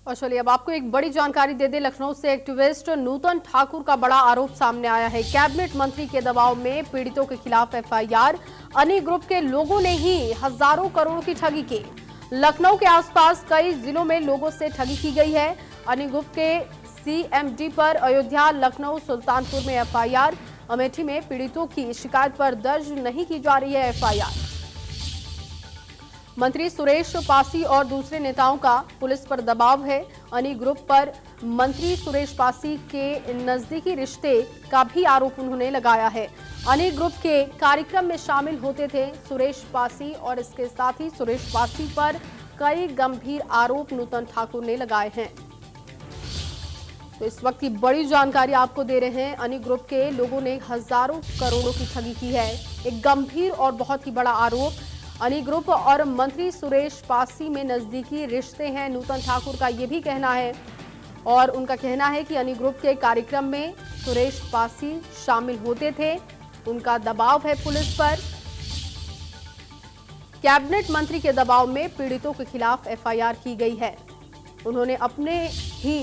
और चलिए अब आपको एक बड़ी जानकारी दे दे। लखनऊ से एक्टिविस्ट नूतन ठाकुर का बड़ा आरोप सामने आया है। कैबिनेट मंत्री के दबाव में पीड़ितों के खिलाफ एफआईआर। अनी ग्रुप के लोगों ने ही हजारों करोड़ की ठगी की। लखनऊ के आसपास कई जिलों में लोगों से ठगी की गई है। अनी ग्रुप के सीएमडी पर अयोध्या, लखनऊ, सुल्तानपुर में एफआईआर। अमेठी में पीड़ितों की शिकायत पर दर्ज नहीं की जा रही है एफआईआर। मंत्री सुरेश पासी और दूसरे नेताओं का पुलिस पर दबाव है। अनी ग्रुप पर मंत्री सुरेश पासी के नजदीकी रिश्ते का भी आरोप उन्होंने लगाया है। अनी ग्रुप के कार्यक्रम में शामिल होते थे सुरेश पासी और इसके साथ ही सुरेश पासी पर कई गंभीर आरोप नूतन ठाकुर ने लगाए हैं। तो इस वक्त की बड़ी जानकारी आपको दे रहे हैं। अनी ग्रुप के लोगों ने हजारों करोड़ों की ठगी की है। एक गंभीर और बहुत ही बड़ा आरोप। अनी ग्रुप और मंत्री सुरेश पासी में नजदीकी रिश्ते हैं, नूतन ठाकुर का ये भी कहना है। और उनका कहना है कि अनी ग्रुप के कार्यक्रम में सुरेश पासी शामिल होते थे। उनका दबाव है पुलिस पर। कैबिनेट मंत्री के दबाव में पीड़ितों के खिलाफ एफआईआर की गई है। उन्होंने अपने ही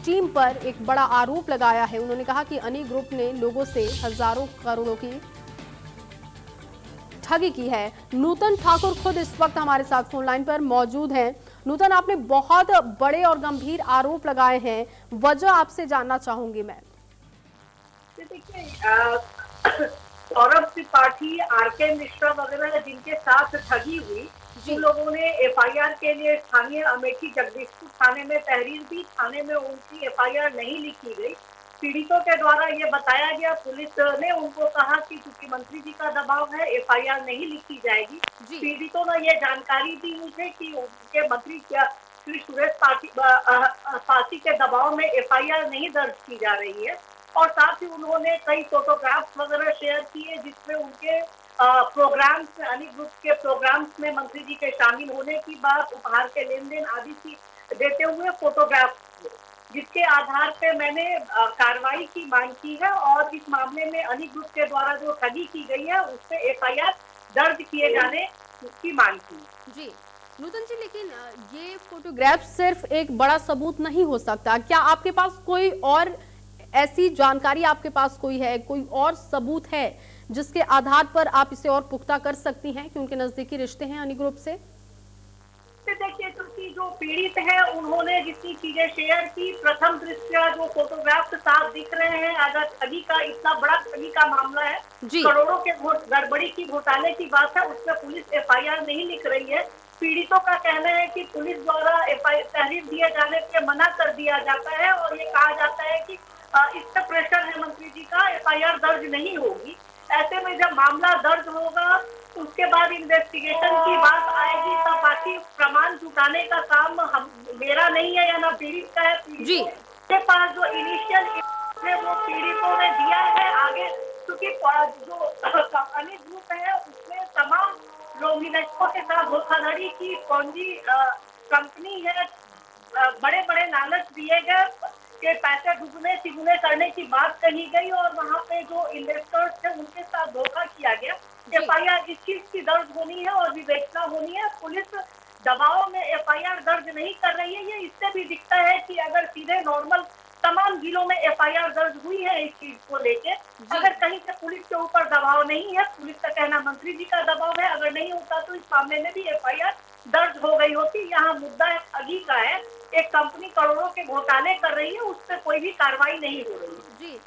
टीम पर एक बड़ा आरोप लगाया है। उन्होंने कहा कि अनी ग्रुप ने लोगों से हजारों करोड़ों की ठगी की है। नूतन ठाकुर खुद इस वक्त हमारे साथ फोन लाइन पर मौजूद हैं। नूतन, आपने बहुत बड़े और गंभीर आरोप लगाए हैं, वजह आपसे जानना चाहूंगी मैं। देखिए, सौरभ त्रिपाठी, आरके मिश्रा वगैरह जिनके साथ ठगी हुई, उन लोगों ने एफआईआर के लिए स्थानीय अमेठी जगदीशपुर थाने में तहरीर दी। थाने में उनकी एफआईआर नहीं लिखी गई। पीड़ितों के द्वारा ये बताया गया, पुलिस ने उनको कहा कि क्योंकि मंत्री जी का दबाव है एफआईआर नहीं लिखी जाएगी। पीड़ितों ने ये जानकारी दी मुझे कि उनके मंत्री श्री सुरेश पासी के दबाव में एफआईआर नहीं दर्ज की जा रही है। और साथ ही उन्होंने कई फोटोग्राफ्स वगैरह शेयर किए जिसमें उनके प्रोग्राम्स में, अनी ग्रुप के प्रोग्राम्स में मंत्री जी के शामिल होने की बात, उपहार के लेन देन आदि की देते हुए फोटोग्राफ्स, जिसके आधार पे मैंने कार्रवाई की मांग की है। और इस मामले में अनी ग्रुप के द्वारा जो ठगी की गई है उस पे एफआईआर दर्ज किए जाने की मांग की। जी नूतन जी, लेकिन ये फोटोग्राफ सिर्फ एक बड़ा सबूत नहीं हो सकता। क्या आपके पास कोई और ऐसी जानकारी, आपके पास कोई है, कोई और सबूत है जिसके आधार पर आप इसे और पुख्ता कर सकती हैं कि उनके नजदीकी रिश्ते हैं अनी ग्रुप से? देखिए, क्योंकि जो पीड़ित है उन्होंने जितनी चीजें शेयर की, प्रथम दृष्टया जो फोटोग्राफ साफ दिख रहे हैं, अगर ठगी का, इतना बड़ा ठगी का मामला है, करोड़ों के गड़बड़ी की, घोटाले की बात है, उसमें पुलिस एफआईआर नहीं लिख रही है। पीड़ितों का कहना है कि पुलिस द्वारा तहरीर दिए जाने पे मना कर दिया जाता है और ये कहा जाता है कि इस पर प्रेशर है मंत्री जी का, एफआईआर दर्ज नहीं होगी। ऐसे में जब मामला दर्ज होगा उसके बाद इन्वेस्टिगेशन की बात आएगी, तब बाकी प्रमाण जुटाने का काम मेरा नहीं है या ना पीड़ित का है। पीड़ितों के पास जो इनिशियल है वो पीड़ितों ने दिया है आगे, क्योंकि जो अनी ग्रुप है उसमें तमाम नोमिनेटों के साथ धोखाधड़ी की पूंजी कंपनी है। बड़े बड़े लालच दिए गए के पैसे दुगने तिगुने करने की बात कही गई और वहाँ पे जो इन्वेस्टर्स थे उनके साथ धोखा किया गया। एफआईआर इस चीज की दर्ज होनी है और विवेचना होनी है। पुलिस दबाव में एफआईआर दर्ज नहीं कर रही है। ये इससे भी दिखता है कि अगर सीधे नॉर्मल तमाम जिलों में एफआईआर दर्ज हुई है इस चीज को लेके, अगर कहीं से पुलिस के ऊपर दबाव नहीं है, पुलिस का कहना मंत्री जी का दबाव है, अगर नहीं होता तो इस मामले में भी एफआईआर दर्ज हो गई होती। यहाँ मुद्दा ठगी का है, एक कंपनी करोड़ों के घोटाले कर रही है, उस पर कोई भी कार्रवाई नहीं हो रही है। जी,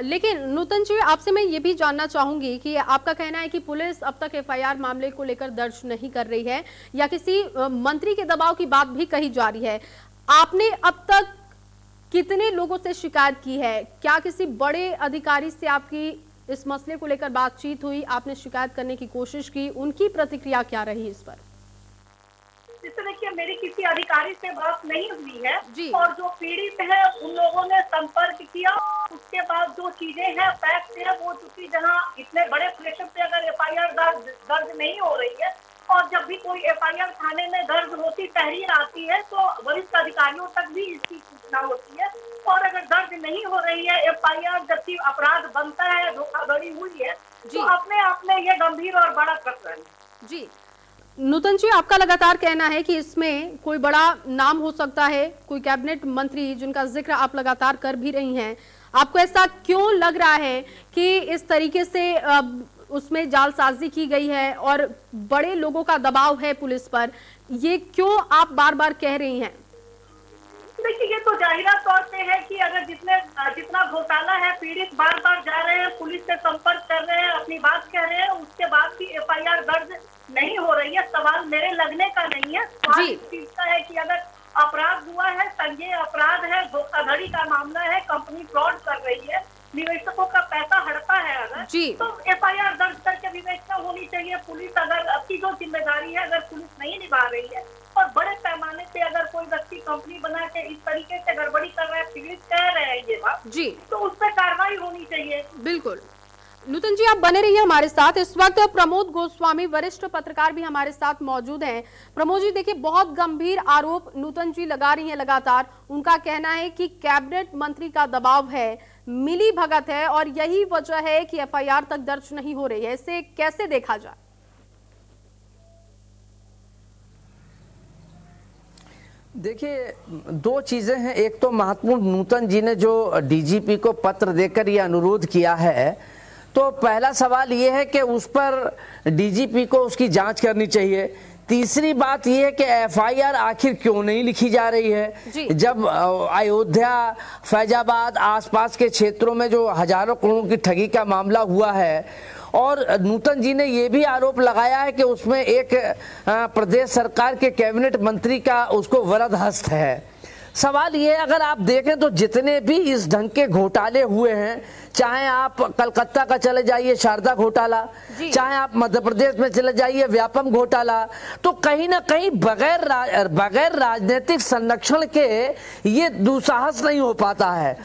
लेकिन नूतन जी, आपसे मैं ये भी जानना चाहूंगी कि आपका कहना है कि पुलिस अब तक एफआईआर मामले को लेकर दर्ज नहीं कर रही है या किसी मंत्री के दबाव की बात भी कही जा रही है। आपने अब तक कितने लोगों से शिकायत की है? क्या किसी बड़े अधिकारी से आपकी इस मसले को लेकर बातचीत हुई? आपने शिकायत करने की कोशिश की, उनकी प्रतिक्रिया क्या रही इस पर? देखिए, मेरी किसी अधिकारी से बात नहीं हुई है और जो पीड़ित है उन लोगों ने संपर्क किया। उसके बाद जो चीजें हैं, फैक्ट है, वो चूंकि जहाँ इतने बड़े प्रेशर पे अगर एफआईआर दर्ज नहीं हो रही है और जब भी कोई एफआईआर थाने में दर्ज होती, तहरीर आती है, तो वरिष्ठ अधिकारियों तक भी इसकी सूचना होती है। और अगर दर्ज नहीं हो रही है एफआईआर, जबकि अपराध बनता है, धोखाधड़ी हुई है, तो अपने आप में ये गंभीर और बड़ा प्रकरण है। जी, नूतन जी, आपका लगातार कहना है कि इसमें कोई बड़ा नाम हो सकता है, कोई कैबिनेट मंत्री जिनका जिक्र आप लगातार कर भी रही हैं। आपको ऐसा क्यों लग रहा है कि इस तरीके से उसमें जालसाजी की गई है और बड़े लोगों का दबाव है पुलिस पर, ये क्यों आप बार बार कह रही हैं? देखिए, ये तो जाहिरा तौर पे है कि अगर जितना घोटाला है, पीड़ित बार बार जा रहे हैं, पुलिस से संपर्क कर रहे हैं, अपनी बात कह रहे हैं, उसके बाद भी एफआईआर दर्ज नहीं हो रही है। सवाल मेरे लगने का नहीं है, सवाल इस चीज का है कि अगर अपराध हुआ है, संज्ञेय अपराध है, धोखाधड़ी का मामला है, कंपनी फ्रॉड कर रही है, निवेशकों का पैसा हड़पा है अगर, तो एफआईआर दर्ज करके विवेचना होनी चाहिए। पुलिस अगर अपनी जो जिम्मेदारी है अगर पुलिस नहीं निभा रही है और बड़े पैमाने पे अगर कोई व्यक्ति कंपनी बना के इस तरीके से गड़बड़ी कर रहा है, पीड़ित कह रहे हैं ये बात जी, तो उस पर कार्रवाई होनी चाहिए। बिल्कुल। नूतन जी, आप बने रहिए हमारे साथ। इस वक्त प्रमोद गोस्वामी वरिष्ठ पत्रकार भी हमारे साथ मौजूद हैं। प्रमोद जी, देखिए, बहुत गंभीर आरोप नूतन जी लगा रही हैं लगातार। उनका कहना है कि कैबिनेट मंत्री का दबाव है, मिली भगत है और यही वजह है कि एफआईआर तक दर्ज नहीं हो रही है। इसे कैसे देखा जाए? देखिए, दो चीजें हैं। एक तो महत्वपूर्ण, नूतन जी ने जो डीजीपी को पत्र देकर ये अनुरोध किया है, तो पहला सवाल ये है कि उस पर डीजीपी को उसकी जांच करनी चाहिए। तीसरी बात यह है कि एफआईआर आखिर क्यों नहीं लिखी जा रही है, जब अयोध्या, फैजाबाद, आसपास के क्षेत्रों में जो हजारों करोड़ों की ठगी का मामला हुआ है। और नूतन जी ने यह भी आरोप लगाया है कि उसमें एक प्रदेश सरकार के कैबिनेट मंत्री का उसको वरद हस्त है। सवाल ये, अगर आप देखें तो जितने भी इस ढंग के घोटाले हुए हैं, चाहे आप कलकत्ता का चले जाइए शारदा घोटाला, चाहे आप मध्य प्रदेश में चले जाइए व्यापम घोटाला, तो कहीं ना कहीं बगैर राजनीतिक संरक्षण के ये दुस्साहस नहीं हो पाता है।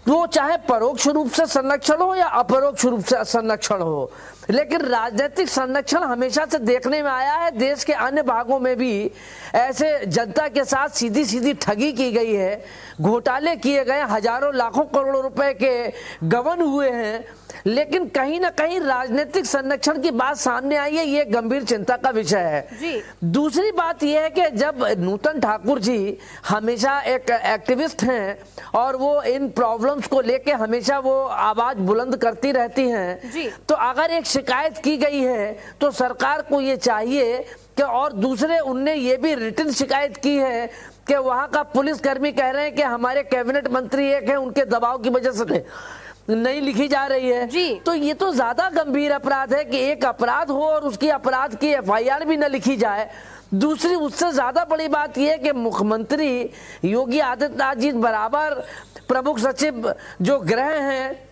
वो चाहे परोक्ष रूप से संरक्षण हो या अपरोक्ष रूप से संरक्षण हो, लेकिन राजनीतिक संरक्षण हमेशा से देखने में आया है। देश के अन्य भागों में भी ऐसे जनता के साथ सीधी सीधी ठगी की गई है, घोटाले किए गए, हजारों लाखों करोड़ों रुपए के गबन हुए हैं, लेकिन कहीं ना कहीं राजनीतिक संरक्षण की बात सामने आई है। ये गंभीर चिंता का विषय है। दूसरी बात यह है कि जब नूतन ठाकुर जी हमेशा एक एक्टिविस्ट हैं और वो इन प्रॉब्लम्स को लेके हमेशा वो आवाज बुलंद करती रहती हैं, तो अगर एक शिकायत की गई है तो सरकार को ये चाहिए कि, और दूसरे उनने ये भी रिटन शिकायत की है कि वहां का पुलिसकर्मी कह रहे हैं कि हमारे कैबिनेट मंत्री एक है, उनके दबाव की वजह से नहीं लिखी जा रही है। तो ये तो ज्यादा गंभीर अपराध है कि एक अपराध हो और उसकी अपराध की एफआईआर भी न लिखी जाए। दूसरी, उससे ज्यादा बड़ी बात यह है कि मुख्यमंत्री योगी आदित्यनाथ जी बराबर, प्रमुख सचिव जो गृह हैं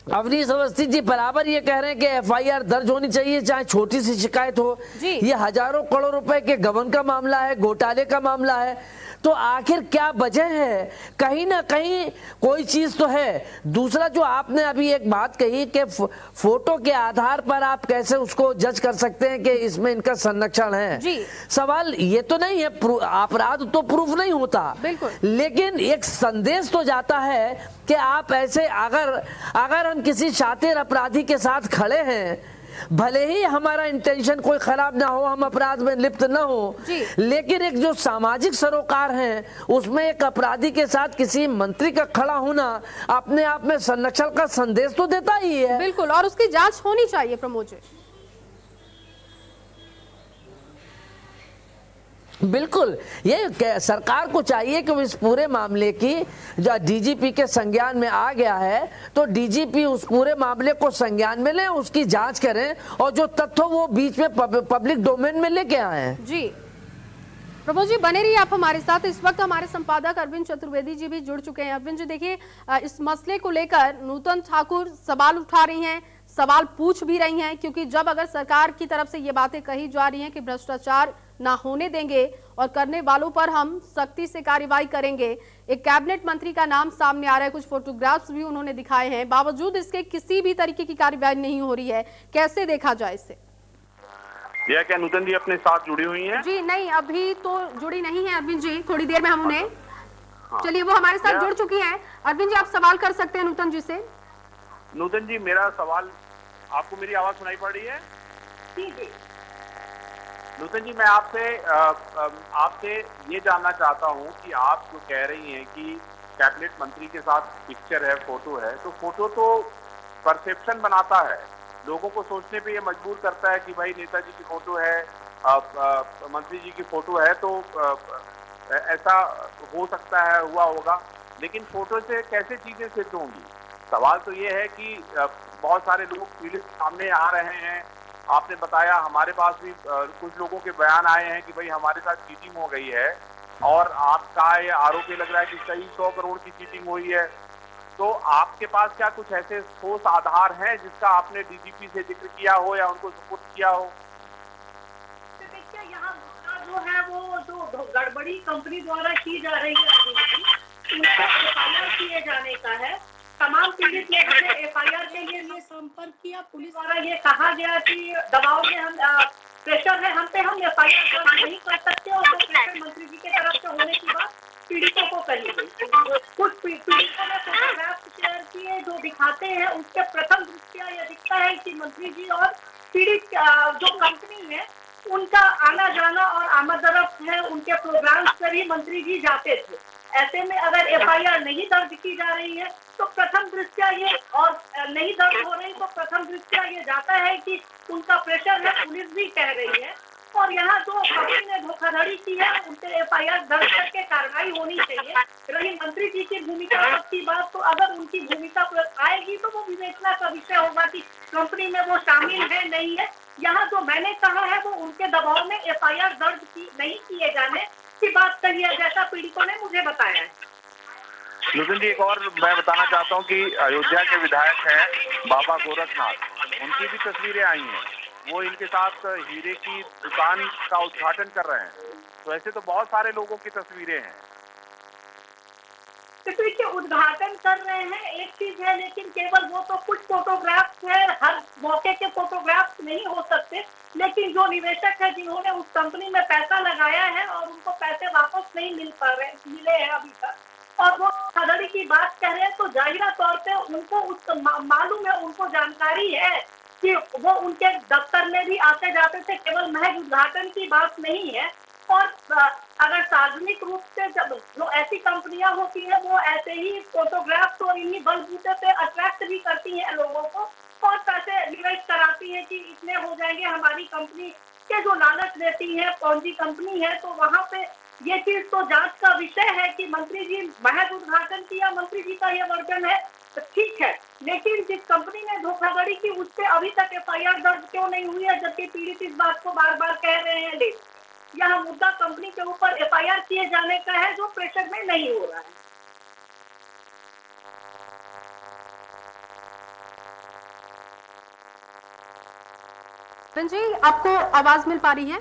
अवनीश अवस्थी जी बराबर ये कह रहे हैं कि एफआईआर दर्ज होनी चाहिए, चाहे छोटी सी शिकायत हो। ये हजारों करोड़ रुपए के गबन का मामला है, घोटाले का मामला है। तो आखिर क्या वजह है? कहीं ना कहीं कोई चीज तो है। दूसरा, जो आपने अभी एक बात कही कि फोटो के आधार पर आप कैसे उसको जज कर सकते हैं कि इसमें इनका संरक्षण है। सवाल ये तो नहीं है, अपराध तो प्रूफ नहीं होता, लेकिन एक संदेश तो जाता है कि आप ऐसे, अगर हम किसी शातिर अपराधी के साथ खड़े हैं, भले ही हमारा इंटेंशन कोई खराब ना हो, हम अपराध में लिप्त ना हो, लेकिन एक जो सामाजिक सरोकार है उसमें एक अपराधी के साथ किसी मंत्री का खड़ा होना अपने आप में संरक्षण का संदेश तो देता ही है। बिल्कुल, और उसकी जांच होनी चाहिए प्रमोद जी। बिल्कुल, ये सरकार को चाहिए कि इस पूरे मामले की, जो डीजीपी के संज्ञान में आ गया है, तो डीजीपी उस पूरे मामले को संज्ञान में ले, उसकी जांच करें और जो तथ्य वो बीच में पब्लिक डोमेन में लेके आए। जी प्रमोद जी, बने रहिए आप हमारे साथ। इस वक्त हमारे संपादक अरविंद चतुर्वेदी जी भी जुड़ चुके हैं। अरविंद जी, देखिए, इस मसले को लेकर नूतन ठाकुर सवाल उठा रही हैं, सवाल पूछ भी रही हैं, क्योंकि जब अगर सरकार की तरफ से ये बातें कही जा रही हैं कि भ्रष्टाचार ना होने देंगे और करने वालों पर हम सख्ती से कार्रवाई करेंगे, एक कैबिनेट मंत्री का नाम सामने आ रहा है, कुछ फोटोग्राफ्स भी उन्होंने दिखाए हैं, बावजूद इसके किसी भी तरीके की कार्रवाई नहीं हो रही है, कैसे देखा जाए इसे? यह क्या नूतन जी अपने साथ जुड़ी हुई हैं? जी नहीं, अभी तो जुड़ी नहीं है अरविंद जी, थोड़ी देर में हम उन्हें, चलिए वो हमारे साथ जुड़ चुकी हैं। अरविंद जी, आप सवाल कर सकते हैं नूतन जी से। नूतन जी, मेरा सवाल, आपको मेरी आवाज सुनाई पड़ रही है? जी। नूतन जी, मैं आपसे ये जानना चाहता हूँ कि आप जो कह रही हैं कि कैबिनेट मंत्री के साथ पिक्चर है, फोटो है, तो फोटो तो परसेप्शन बनाता है, लोगों को सोचने पे ये मजबूर करता है कि भाई नेताजी की फोटो है, मंत्री जी की फोटो है, तो ऐसा हो सकता है, हुआ होगा। लेकिन फोटो से कैसे चीजें सिद्ध होंगी? सवाल तो ये है कि बहुत सारे लोग पीड़ित सामने आ रहे हैं। आपने बताया, हमारे पास भी कुछ लोगों के बयान आए हैं कि भाई हमारे साथ चीटिंग हो गई है, और आपका ये आरोप लग रहा है कि कई 100 करोड़ की चीटिंग हुई है। तो आपके पास क्या कुछ ऐसे ठोस आधार हैं जिसका आपने डीजीपी से जिक्र किया हो या उनको सपोर्ट किया हो? देखिए, यहाँ जो है वो जो गड़बड़ी कंपनी द्वारा की जा रही है, एफआईआर किए जाने का है। तमाम पीड़ित लोगों ने एफआईआर के लिए संपर्क किया। पुलिस द्वारा ये कहा गया कि दबाव में हम प्रेशर है हम पे, हम एफआईआर नहीं कर सकते, और वो प्रेशर मंत्री जी के तरफ से होने की बात पीड़ितों को कही गई। कुछ पीड़ितों ने फोटोग्राफ शेयर किए जो दिखाते हैं, उसके प्रथम दृष्टया यह दिखता है कि मंत्री जी और पीड़ित जो कंपनी है उनका आना जाना और आमदरफ्त है, उनके प्रोग्राम्स पर ही मंत्री जी जाते थे। ऐसे में अगर एफआईआर नहीं दर्ज की जा रही है तो प्रथम दृष्टया ये, और नहीं दर्ज हो रही तो प्रथम दृष्टया ये जाता है कि उनका प्रेशर है, पुलिस भी कह रही है। और यहाँ जो कंपनी ने धोखाधड़ी की है उनसे एफआईआर दर्ज करके कार्रवाई होनी चाहिए। रही मंत्री जी की भूमिका की बात, तो अगर उनकी भूमिका आएगी तो वो विवेचना का विषय होगा कि कंपनी में वो शामिल है नहीं है। यहाँ जो मैंने कहा है वो उनके दबाव में एफआईआर दर्ज नहीं किए जाने की बात कही है, जैसा पीड़ितों ने मुझे बताया है। नूतन जी, एक और मैं बताना चाहता हूँ कि अयोध्या के विधायक हैं बाबा गोरखनाथ, उनकी भी तस्वीरें आई हैं। वो इनके साथ हीरे की दुकान का उद्घाटन कर रहे हैं। तो ऐसे तो बहुत सारे लोगों की तस्वीरें हैं। देखिए, उद्घाटन कर रहे हैं एक चीज है, लेकिन केवल वो तो कुछ फोटोग्राफ्स है, हर मौके के फोटोग्राफ्स नहीं हो सकते। लेकिन जो निवेशक है जिन्होंने उस कंपनी में पैसा लगाया है और उनको पैसे वापस नहीं मिले हैं अभी तक, और वो धोखाधड़ी की बात कह रहे हैं, तो जाहिर तौर पे उनको मालूम है, उनको जानकारी है कि वो उनके दफ्तर में भी आते जाते थे, केवल महज उद्घाटन की बात नहीं है। और अगर सार्वजनिक रूप से जब जो ऐसी कंपनियां होती हैं वो ऐसे ही फोटोग्राफ्स और इन्हीं बलबूते पे अट्रैक्ट भी करती हैं लोगों को, और पैसे निवेश कराती हैं कि इतने हो जाएंगे हमारी कंपनी के, जो लालच देती है, पौंजी कंपनी है। तो वहाँ पे ये चीज तो जांच का विषय है कि मंत्री जी महज उद्घाटन किया, मंत्री जी का ये वर्जन है, ठीक है। लेकिन जिस कंपनी ने धोखाधड़ी की उस पर अभी तक एफआईआर दर्ज क्यों नहीं हुई है, जबकि पीड़ित इस बात को बार बार कह रहे हैं। लेकिन यह मुद्दा कंपनी के ऊपर एफआईआर किए जाने का है, जो प्रेशर में नहीं हो रहा है। जी, आपको आवाज मिल पा रही है?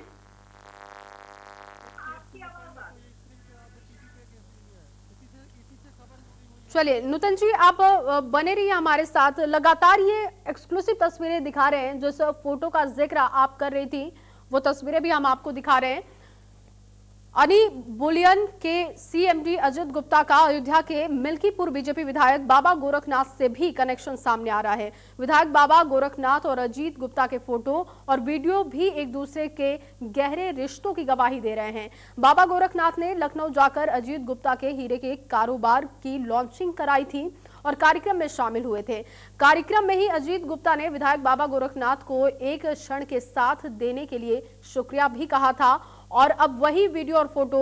चलिए नूतन जी, आप बने रहिए हमारे साथ। लगातार ये एक्सक्लूसिव तस्वीरें दिखा रहे हैं, जो फोटो का जिक्र आप कर रही थी वो तस्वीरें भी हम आपको दिखा रहे हैं। अनी बुलियन के सीएमडी अजित गुप्ता का अयोध्या के मिल्कीपुर बीजेपी विधायक बाबा गोरखनाथ से भी कनेक्शन सामने आ रहा है। विधायक बाबा गोरखनाथ और अजित गुप्ता के फोटो और वीडियो भी एक दूसरे के गहरे रिश्तों की गवाही दे रहे हैं। बाबा गोरखनाथ ने लखनऊ जाकर अजित गुप्ता के हीरे के कारोबार की लॉन्चिंग कराई थी और कार्यक्रम में शामिल हुए थे। कार्यक्रम में ही अजित गुप्ता ने विधायक बाबा गोरखनाथ को एक क्षण के साथ देने के लिए शुक्रिया भी कहा था। और अब वही वीडियो और फोटो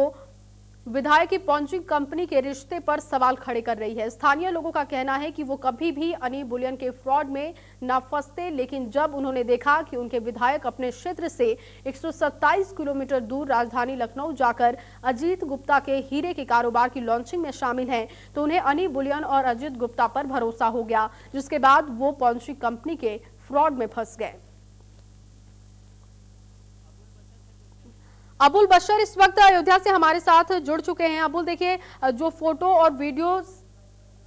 विधायक की पॉन्जी कंपनी के रिश्ते पर सवाल खड़े कर रही है। स्थानीय लोगों का कहना है कि वो कभी भी अनी बुलियन के फ्रॉड में न फंसते, लेकिन जब उन्होंने देखा कि उनके विधायक अपने क्षेत्र से 127 किलोमीटर दूर राजधानी लखनऊ जाकर अजित गुप्ता के हीरे के कारोबार की लॉन्चिंग में शामिल हैं, तो उन्हें अनी बुलियन और अजित गुप्ता पर भरोसा हो गया, जिसके बाद वो पॉन्जी कंपनी के फ्रॉड में फंस गए। अबुल बशर इस वक्त अयोध्या से हमारे साथ जुड़ चुके हैं। अबुल, देखिए, जो फोटो और वीडियो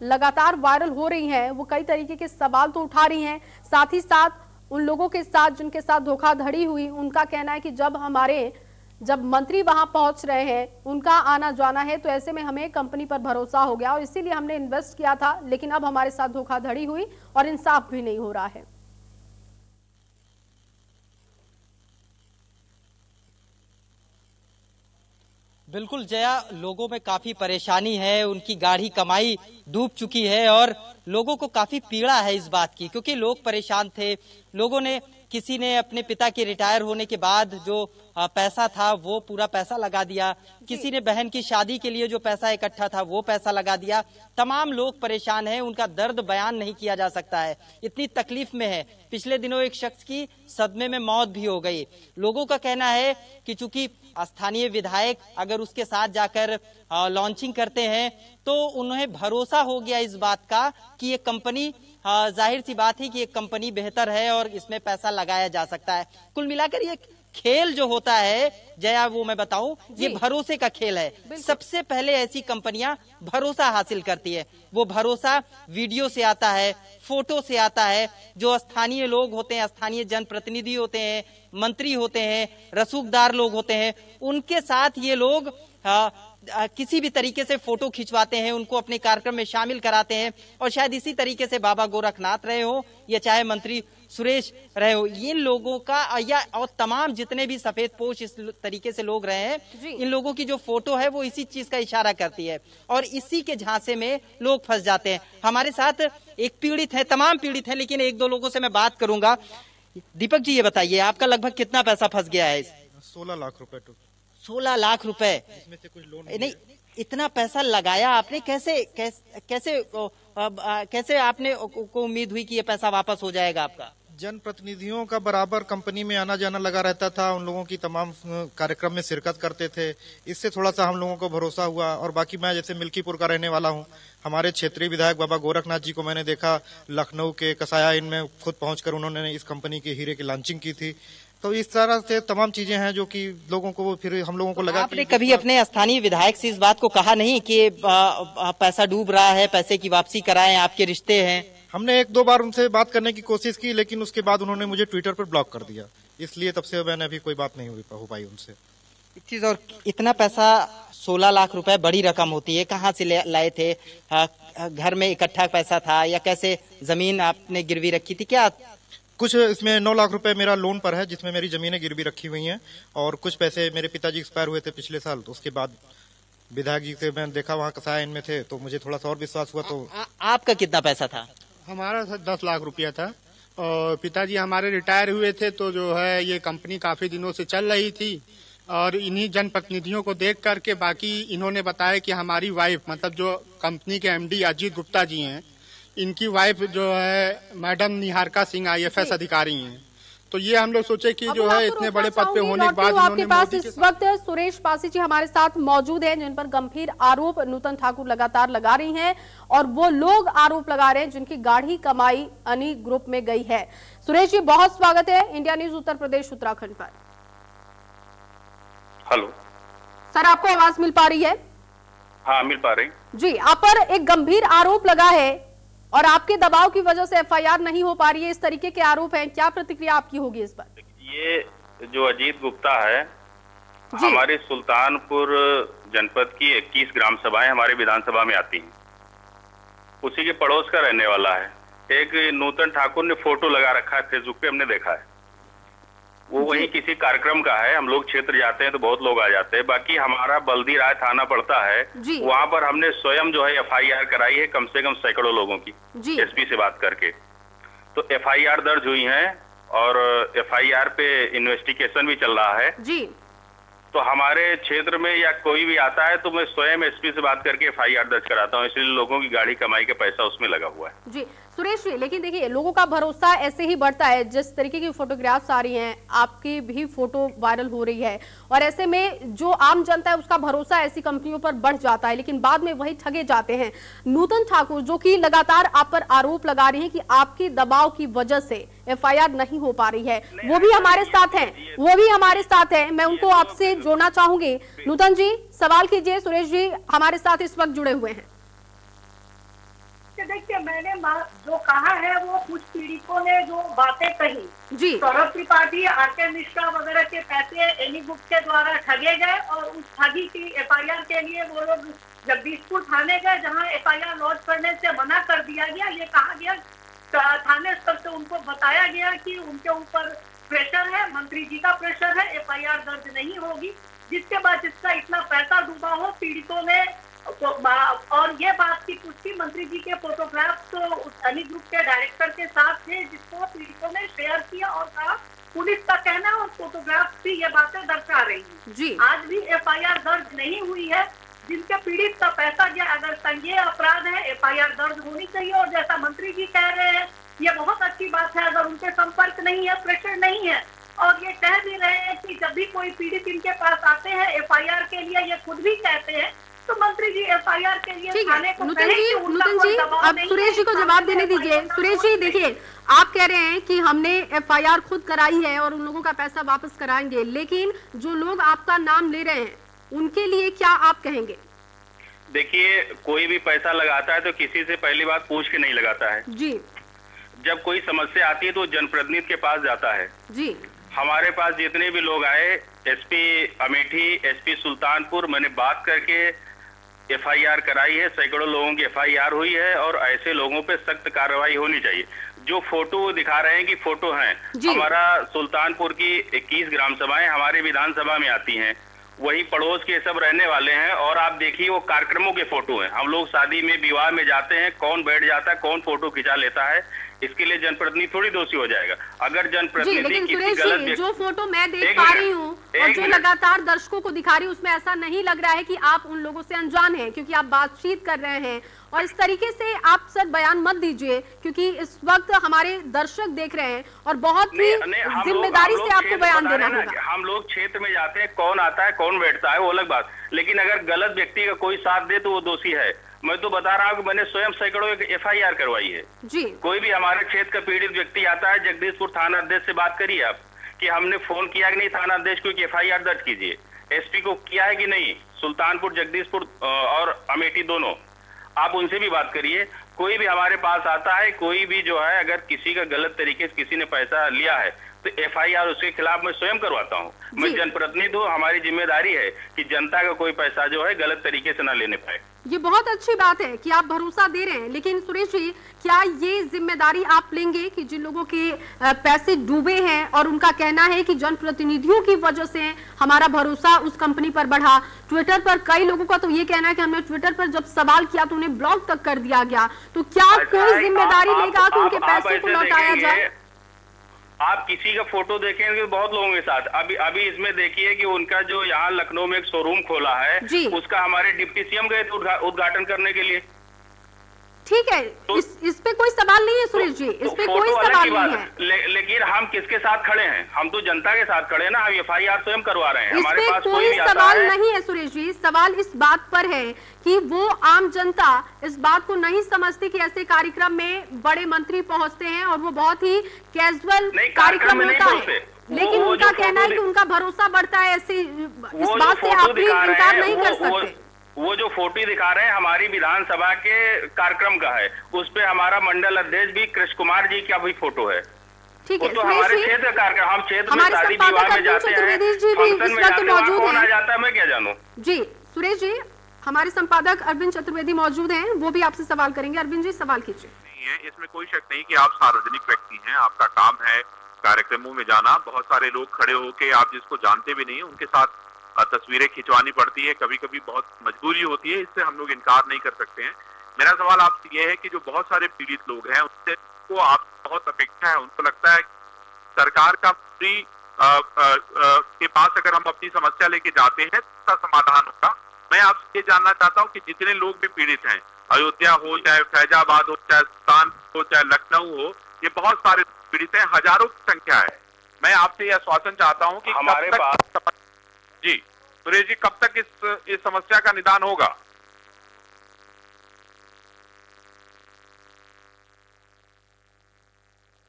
लगातार वायरल हो रही हैं, वो कई तरीके के सवाल तो उठा रही हैं। साथ ही साथ उन लोगों के साथ जिनके साथ धोखाधड़ी हुई, उनका कहना है कि जब मंत्री वहां पहुंच रहे हैं, उनका आना जाना है, तो ऐसे में हमें कंपनी पर भरोसा हो गया और इसीलिए हमने इन्वेस्ट किया था, लेकिन अब हमारे साथ धोखाधड़ी हुई और इंसाफ भी नहीं हो रहा है। बिल्कुल जया, लोगों में काफी परेशानी है, उनकी गाढ़ी कमाई डूब चुकी है और लोगों को काफी पीड़ा है इस बात की, क्योंकि लोग परेशान थे। लोगों ने, किसी ने अपने पिता के रिटायर होने के बाद जो पैसा था वो पूरा पैसा लगा दिया, किसी ने बहन की शादी के लिए जो पैसा इकट्ठा था वो पैसा लगा दिया। तमाम लोग परेशान हैं, उनका दर्द बयान नहीं किया जा सकता है, इतनी तकलीफ में है। पिछले दिनों एक शख्स की सदमे में मौत भी हो गई। लोगों का कहना है कि चूंकि स्थानीय विधायक अगर उसके साथ जाकर लॉन्चिंग करते हैं तो उन्हें भरोसा हो गया इस बात का कि ये कंपनी, जाहिर सी बात है कि ये कंपनी बेहतर है और इसमें पैसा लगाया जा सकता है। कुल मिलाकर ये खेल जो होता है जया, वो मैं बताऊं, ये भरोसे का खेल है। सबसे पहले ऐसी कंपनियां भरोसा हासिल करती है। वो भरोसा वीडियो से आता है, फोटो से आता है। जो स्थानीय लोग होते हैं, स्थानीय जनप्रतिनिधि होते हैं, मंत्री होते हैं, रसूखदार लोग होते हैं, उनके साथ ये लोग किसी भी तरीके से फोटो खिंचवाते हैं, उनको अपने कार्यक्रम में शामिल कराते हैं। और शायद इसी तरीके से बाबा गोरखनाथ रहे हो या चाहे मंत्री सुरेश रहे हो, इन लोगों का या और तमाम जितने भी सफेद पोश इस तरीके से लोग रहे हैं, इन लोगों की जो फोटो है वो इसी चीज का इशारा करती है और इसी के झांसे में लोग फंस जाते हैं। हमारे साथ एक पीड़ित है, तमाम पीड़ित है, लेकिन एक दो लोगों से मैं बात करूंगा। दीपक जी, ये बताइए आपका लगभग कितना पैसा फंस गया है? 16 लाख रुपए। 16 लाख रुपए? इसमें से कुछ लोन नहीं, इतना पैसा लगाया आपने, कैसे आपने को उम्मीद हुई कि ये पैसा वापस हो जाएगा आपका? जनप्रतिनिधियों का बराबर कंपनी में आना जाना लगा रहता था, उन लोगों की तमाम कार्यक्रम में शिरकत करते थे, इससे थोड़ा सा हम लोगों को भरोसा हुआ। और बाकी मैं जैसे मिल्कीपुर का रहने वाला हूँ, हमारे क्षेत्रीय विधायक बाबा गोरखनाथ जी को मैंने देखा लखनऊ के कसाया इन में खुद पहुंचकर उन्होंने इस कंपनी के हीरे की लॉन्चिंग की थी। तो इस तरह से तमाम चीजें हैं जो कि लोगों को, फिर हम लोगों को लगा। आपने कभी अपने स्थानीय विधायक से इस बात को कहा नहीं कि पैसा डूब रहा है, पैसे की वापसी कराएं, आपके रिश्ते हैं? हमने एक दो बार उनसे बात करने की कोशिश की, लेकिन उसके बाद उन्होंने मुझे ट्विटर पर ब्लॉक कर दिया, इसलिए तब से मैंने अभी कोई बात नहीं हो पाई उनसे। एक चीज और, इतना पैसा 16 लाख रुपए बड़ी रकम होती है, कहाँ से लाए थे? घर में इकट्ठा पैसा था या कैसे? जमीन आपने गिरवी रखी थी क्या? कुछ इसमें 9 लाख रुपए मेरा लोन पर है, जिसमें मेरी जमीनें गिरवी रखी हुई हैं, और कुछ पैसे मेरे पिताजी एक्सपायर हुए थे पिछले साल, तो उसके बाद विधायक जी से मैंने देखा वहाँ कसाया इनमें थे, तो मुझे थोड़ा सा और विश्वास हुआ। तो आपका कितना पैसा था? हमारा 10 लाख रुपया था और पिताजी हमारे रिटायर हुए थे, तो जो है ये कंपनी काफी दिनों से चल रही थी और इन्हीं जनप्रतिनिधियों को देख करके बाकी इन्होंने बताया कि हमारी वाइफ, मतलब जो कंपनी के एमडी अजीत गुप्ता जी हैं, इनकी वाइफ जो है मैडम निहारिका सिंह IFS अधिकारी हैं। तो ये हम लोग सोचे कि जो है इतने बड़े पद पे होने के बाद आपके पास इस वक्त सुरेश पासी जी हमारे साथ मौजूद हैं, जिन पर गंभीर आरोप नूतन ठाकुर लगातार लगा रही हैं और वो लोग आरोप लगा रहे हैं जिनकी गाढ़ी कमाई अनी ग्रुप में गई है। सुरेश जी, बहुत स्वागत है इंडिया न्यूज उत्तर प्रदेश उत्तराखंड पर। हेलो सर, आपको आवाज मिल पा रही है? हाँ, मिल पा रही जी। आप पर एक गंभीर आरोप लगा है और आपके दबाव की वजह से FIR नहीं हो पा रही है, इस तरीके के आरोप हैं, क्या प्रतिक्रिया आपकी होगी इस पर? ये जो अजीत गुप्ता है, हमारे सुल्तानपुर जनपद की 21 ग्राम सभाएं हमारे विधानसभा में आती हैं, उसी के पड़ोस का रहने वाला है। एक नूतन ठाकुर ने फोटो लगा रखा है फेसबुक पे, हमने देखा है, वो वही किसी कार्यक्रम का है। हम लोग क्षेत्र जाते हैं तो बहुत लोग आ जाते हैं। बाकी हमारा बल्दी राय थाना पड़ता है, वहाँ पर हमने स्वयं जो है FIR कराई है, कम से कम सैकड़ों लोगों की, SP से बात करके। तो FIR दर्ज हुई है और FIR पे इन्वेस्टिगेशन भी चल रहा है जी। तो हमारे क्षेत्र में या कोई भी आता है तो मैं स्वयं SP से बात करके FIR दर्ज कराता हूँ, इसलिए लोगों की गाड़ी कमाई का पैसा उसमें लगा हुआ है जी। सुरेश जी, लेकिन देखिए लोगों का भरोसा ऐसे ही बढ़ता है, जिस तरीके की फोटोग्राफ्स आ रही हैं, आपकी भी फोटो वायरल हो रही है और ऐसे में जो आम जनता है उसका भरोसा ऐसी कंपनियों पर बढ़ जाता है, लेकिन बाद में वही ठगे जाते हैं। नूतन ठाकुर जो कि लगातार आप पर आरोप लगा रही हैं कि आपके दबाव की वजह से FIR नहीं हो पा रही है, वो भी हमारे साथ हैं, मैं उनको आपसे जोड़ना चाहूंगी। नूतन जी, सवाल कीजिए। सुरेश जी हमारे साथ इस वक्त जुड़े हुए हैं। देखिए, मैंने जो कहा है वो कुछ पीड़ितों ने जो बातें कही जी, सौरभ त्रिपाठी, RK मिश्रा वगैरह के पैसे एनी ग्रुप के द्वारा ठगे गए और उस ठगी की FIR के लिए वो लोग जगदीशपुर थाने गए, जहां FIR लॉन्च करने से मना कर दिया गया। ये कहा गया, थाने स्तर से उनको बताया गया कि उनके ऊपर प्रेशर है, मंत्री जी का प्रेशर है, FIR दर्ज नहीं होगी। जिसके बाद जिसका इतना पैसा डूबा हो पीड़ितों ने। तो और ये बात की पुष्टि मंत्री जी के फोटोग्राफ्स तो उस अली ग्रुप के डायरेक्टर के साथ थे, जिसको पीड़ितों ने शेयर किया और कहा पुलिस का कहना और फोटोग्राफ्स भी ये बातें दर्शा रही है। आज भी FIR दर्ज नहीं हुई है। जिनके पीड़ित का पैसा गया, अगर संज्ञेय अपराध है FIR दर्ज होनी चाहिए। और जैसा मंत्री जी कह रहे हैं ये बहुत अच्छी बात है, अगर उनके संपर्क नहीं है, प्रेशर नहीं है और ये कह भी रहे हैं कि जब भी कोई पीड़ित इनके पास आते हैं FIR के लिए, ये खुद भी कहते हैं, तो मंत्री जी FIR के लिए थाने को नूतन जी अब सुरेश जी को जवाब देने दीजिए। सुरेश जी देखिए, आप कह रहे हैं कि हमने FIR खुद कराई है और उन लोगों का पैसा वापस कराएंगे, लेकिन जो लोग आपका नाम ले रहे हैं उनके लिए क्या आप कहेंगे? देखिए, कोई भी पैसा लगाता है तो किसी से पहली बात पूछ के नहीं लगाता है जी। जब कोई समस्या आती है तो जनप्रतिनिधि के पास जाता है जी। हमारे पास जितने भी लोग आए, SP अमेठी, SP सुल्तानपुर, मैंने बात करके FIR कराई है, सैकड़ों लोगों की FIR हुई है और ऐसे लोगों पे सख्त कार्रवाई होनी चाहिए। जो फोटो दिखा रहे हैं कि फोटो हैं, हमारा सुल्तानपुर की 21 ग्राम सभाएं हमारे विधानसभा में आती हैं, वही पड़ोस के सब रहने वाले हैं। और आप देखिए वो कार्यक्रमों के फोटो हैं। हम लोग शादी में, विवाह में जाते हैं, कौन बैठ जाता है, कौन फोटो खिंचा लेता है, इसके लिए जनप्रतिनिधि थोड़ी दोषी हो जाएगा। अगर जनप्रतिनिधि किसी गलत जो फोटो मैं देख पा रही हूँ और जो लगातार दर्शकों को दिखा रही हूँ, उसमें ऐसा नहीं लग रहा है कि आप उन लोगों से अनजान हैं, क्योंकि आप बातचीत कर रहे हैं। और इस तरीके से आप सर बयान मत दीजिए, क्योंकि इस वक्त हमारे दर्शक देख रहे हैं और बहुत ही जिम्मेदारी से आपको बयान देना होगा। हम लोग क्षेत्र में जाते हैं, कौन आता है, कौन बैठता है, वो अलग बात, लेकिन अगर गलत व्यक्ति का कोई साथ दे तो वो दोषी है। मैं तो बता रहा हूँ कि मैंने स्वयं सैकड़ों FIR करवाई है जी। कोई भी हमारे क्षेत्र का पीड़ित व्यक्ति आता है, जगदीशपुर थाना अध्यक्ष से बात करिए आप कि हमने फोन किया कि नहीं थाना अध्यक्ष को कि FIR दर्ज कीजिए, SP को किया है कि नहीं, सुल्तानपुर, जगदीशपुर और अमेठी दोनों, आप उनसे भी बात करिए। कोई भी हमारे पास आता है, कोई भी जो है, अगर किसी का गलत तरीके से किसी ने पैसा लिया है तो FIR उसके खिलाफ मैं स्वयं करवाता हूँ। मैं जनप्रतिनिधि हूँ, हमारी जिम्मेदारी है कि जनता का कोई पैसा जो है गलत तरीके से ना लेने पाए। ये बहुत अच्छी बात है कि आप भरोसा दे रहे हैं, लेकिन सुरेश जी क्या ये जिम्मेदारी आप लेंगे कि जिन लोगों के पैसे डूबे हैं और उनका कहना है कि जनप्रतिनिधियों की वजह से हमारा भरोसा उस कंपनी पर बढ़ा। ट्विटर पर कई लोगों का तो ये कहना है कि हमने ट्विटर पर जब सवाल किया तो उन्हें ब्लॉक तक कर दिया गया, तो क्या कोई जिम्मेदारी लेगा कि उनके पैसे को लौटाया जाए? आप किसी का फोटो देखेंगे बहुत लोगों के साथ, अभी इसमें देखिए कि उनका जो यहाँ लखनऊ में एक शोरूम खोला है, उसका हमारे डिप्टी CM गए थे उद्घाटन करने के लिए। ठीक है, तो इस पे कोई सवाल नहीं है सुरेश जी, इस पे कोई सवाल नहीं है। लेकिन हम किसके साथ खड़े हैं? हम तो जनता के साथ खड़े हैं ना, हम FIR स्वयं करवा रहे हैं। हमारे पास कोई सवाल नहीं है सुरेश जी। सवाल इस बात पर है कि वो आम जनता इस बात को नहीं समझती कि ऐसे कार्यक्रम में बड़े मंत्री पहुंचते हैं और वो बहुत ही कैजुअल कार्यक्रम होता है, लेकिन उनका कहना है कि उनका भरोसा बढ़ता है। ऐसे इस बात से आप भी इनकार नहीं कर सकते। वो जो फोटो दिखा रहे हैं हमारी विधानसभा के कार्यक्रम का है, उस पे हमारा मंडल अध्यक्ष भी कृष्ण कुमार जी का भी फोटो है। ठीक है, तो हमारे क्षेत्र कार्यक्रम, हम क्षेत्र में शादी विवाह में जाते हैं, फंक्शन में जाते हैं, कौन आ जाता है मैं क्या जानूं। जी सुरेश जी, हमारे संपादक अरविंद चतुर्वेदी मौजूद हैं, वो भी आपसे सवाल करेंगे। अरविंद जी सवाल कीजिए। इसमें कोई शक नहीं कि आप सार्वजनिक व्यक्ति हैं, आपका काम है कार्यक्रमों में जाना। बहुत सारे लोग खड़े होके आप जिसको जानते भी नहीं उनके साथ तस्वीरें खिंचवानी पड़ती है, कभी कभी बहुत मजबूरी होती है, इससे हम लोग इनकार नहीं कर सकते हैं। मेरा सवाल आपसे ये है कि जो बहुत सारे पीड़ित लोग हैं उनसे को आप बहुत अपेक्षा है, उनको लगता है सरकार का पूरी के पास अगर हम अपनी समस्या लेके जाते हैं तो उसका समाधान होगा। मैं आपसे ये जानना चाहता हूँ कि जितने लोग भी पीड़ित हैं, अयोध्या हो, चाहे फैजाबाद हो, चाहे सुल्तानपुर हो, चाहे लखनऊ हो, ये बहुत सारे पीड़ित हैं, हजारों की संख्या है। मैं आपसे यह आश्वासन चाहता हूँ कि हमारे पास जी सुरेश जी कब तक इस समस्या का निदान होगा?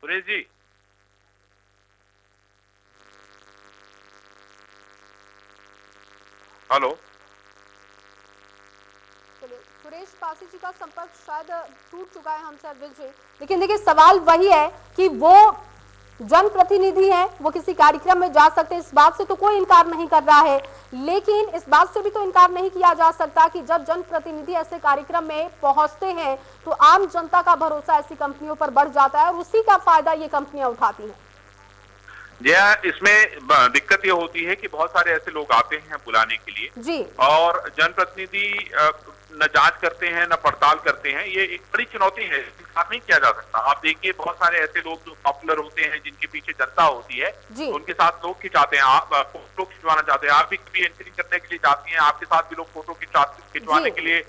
सुरेश जी हेलो। सुरेश पासी जी का संपर्क शायद टूट चुका है हमसे अरविंद जी, लेकिन देखिए सवाल वही है कि वो जनप्रतिनिधि हैं, वो किसी कार्यक्रम में जा सकते हैं, इस बात से तो कोई इनकार नहीं कर रहा है, लेकिन इस बात से भी तो इनकार नहीं किया जा सकता कि जब जनप्रतिनिधि ऐसे कार्यक्रम में पहुंचते हैं तो आम जनता का भरोसा ऐसी कंपनियों पर बढ़ जाता है और उसी का फायदा ये कंपनियां उठाती हैं। इसमें दिक्कत ये होती है कि बहुत सारे ऐसे लोग आते हैं बुलाने के लिए जी। और जनप्रतिनिधि न जांच करते हैं न पड़ताल करते हैं। ये एक बड़ी चुनौती है, इसके साथ नहीं किया जा सकता। आप देखिए बहुत सारे ऐसे लोग जो पॉपुलर होते हैं, जिनके पीछे जनता होती है, उनके साथ लोग खिंचाते हैं, आप फोटो खिंचवाना चाहते हैं, आप भी कभी एंट्री करने के लिए जाती हैं, आपके साथ भी लोग फोटो खिंचवाने के लिए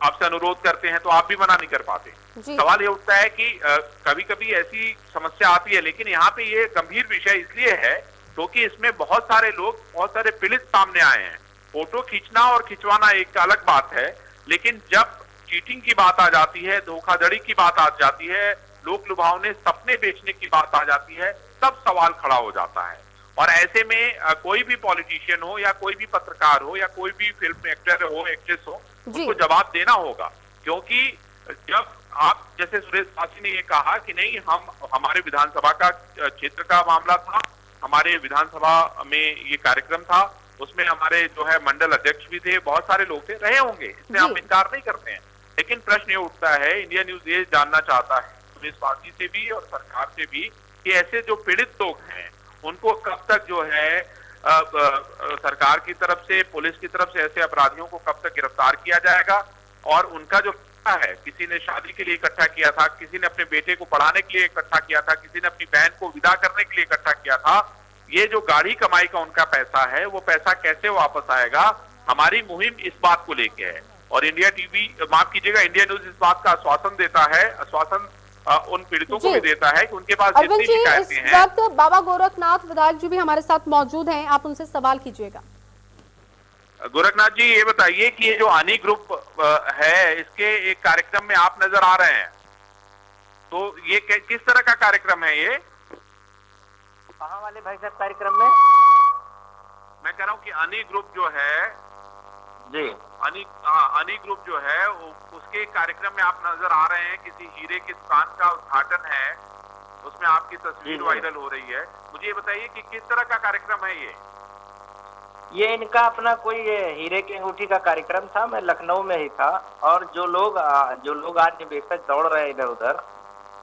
आपसे अनुरोध करते हैं, तो आप भी मना नहीं कर पाते। सवाल ये उठता है कि कभी कभी ऐसी समस्या आती है, लेकिन यहाँ पे ये गंभीर विषय इसलिए है क्योंकि इसमें बहुत सारे लोग, बहुत सारे पीड़ित सामने आए हैं। फोटो खींचना और खिंचवाना एक अलग बात है, लेकिन जब चीटिंग की बात आ जाती है, धोखाधड़ी की बात आ जाती है, लोक लुभावने सपने बेचने की बात आ जाती है, तब सवाल खड़ा हो जाता है। और ऐसे में कोई भी पॉलिटिशियन हो या कोई भी पत्रकार हो या कोई भी फिल्म एक्टर हो, एक्ट्रेस हो, उसको जवाब देना होगा। क्योंकि जब आप, जैसे सुरेश पासी ने ये कहा कि नहीं, हमारे विधानसभा का क्षेत्र का मामला था, हमारे विधानसभा में ये कार्यक्रम था, उसमें हमारे जो है मंडल अध्यक्ष भी थे, बहुत सारे लोग थे, रहे होंगे, इससे हम इनकार नहीं करते हैं। लेकिन प्रश्न ये उठता है, इंडिया न्यूज ये जानना चाहता है सुरेश पासी से भी और सरकार से भी कि ऐसे जो पीड़ित लोग हैं उनको कब तक जो है सरकार की तरफ से, पुलिस की तरफ से ऐसे अपराधियों को कब तक गिरफ्तार किया जाएगा, और उनका जो है, किसी ने शादी के लिए इकट्ठा किया था, किसी ने अपने बेटे को पढ़ाने के लिए इकट्ठा किया था, किसी ने अपनी बहन को विदा करने के लिए इकट्ठा किया था, ये जो गाढ़ी कमाई का उनका पैसा है, वो पैसा कैसे वापस आएगा? हमारी मुहिम इस बात को लेके है। और इंडिया टीवी, माफ कीजिएगा, इंडिया न्यूज इस बात का आश्वासन देता है, आश्वासन उन पीड़ितों को भी देता है कि उनके पास जितनी शिकायतें हैं। इस वक्त बाबा गोरखनाथ विधायक जी भी हमारे साथ मौजूद हैं, आप उनसे सवाल कीजिएगा। गोरखनाथ जी, ये बताइए कि ये जो आनी ग्रुप है, इसके एक कार्यक्रम में आप नजर आ रहे हैं, तो ये किस तरह का कार्यक्रम है? ये कहाँ वाले भाई साहब कार्यक्रम में? मैं कह रहा हूँ कि आनी ग्रुप जो है जी, आनी ग्रुप जो है, उसके कार्यक्रम में आप नजर आ रहे हैं, किसी हीरे की दुकान का उद्घाटन है, उसमें आपकी तस्वीर वायरल हो रही है। मुझे ये बताइए कि किस तरह का कार्यक्रम है ये इनका अपना कोई हीरे की अंगूठी का कार्यक्रम था। मैं लखनऊ में ही था, और जो लोग आज निवेशक दौड़ रहे हैं इधर उधर,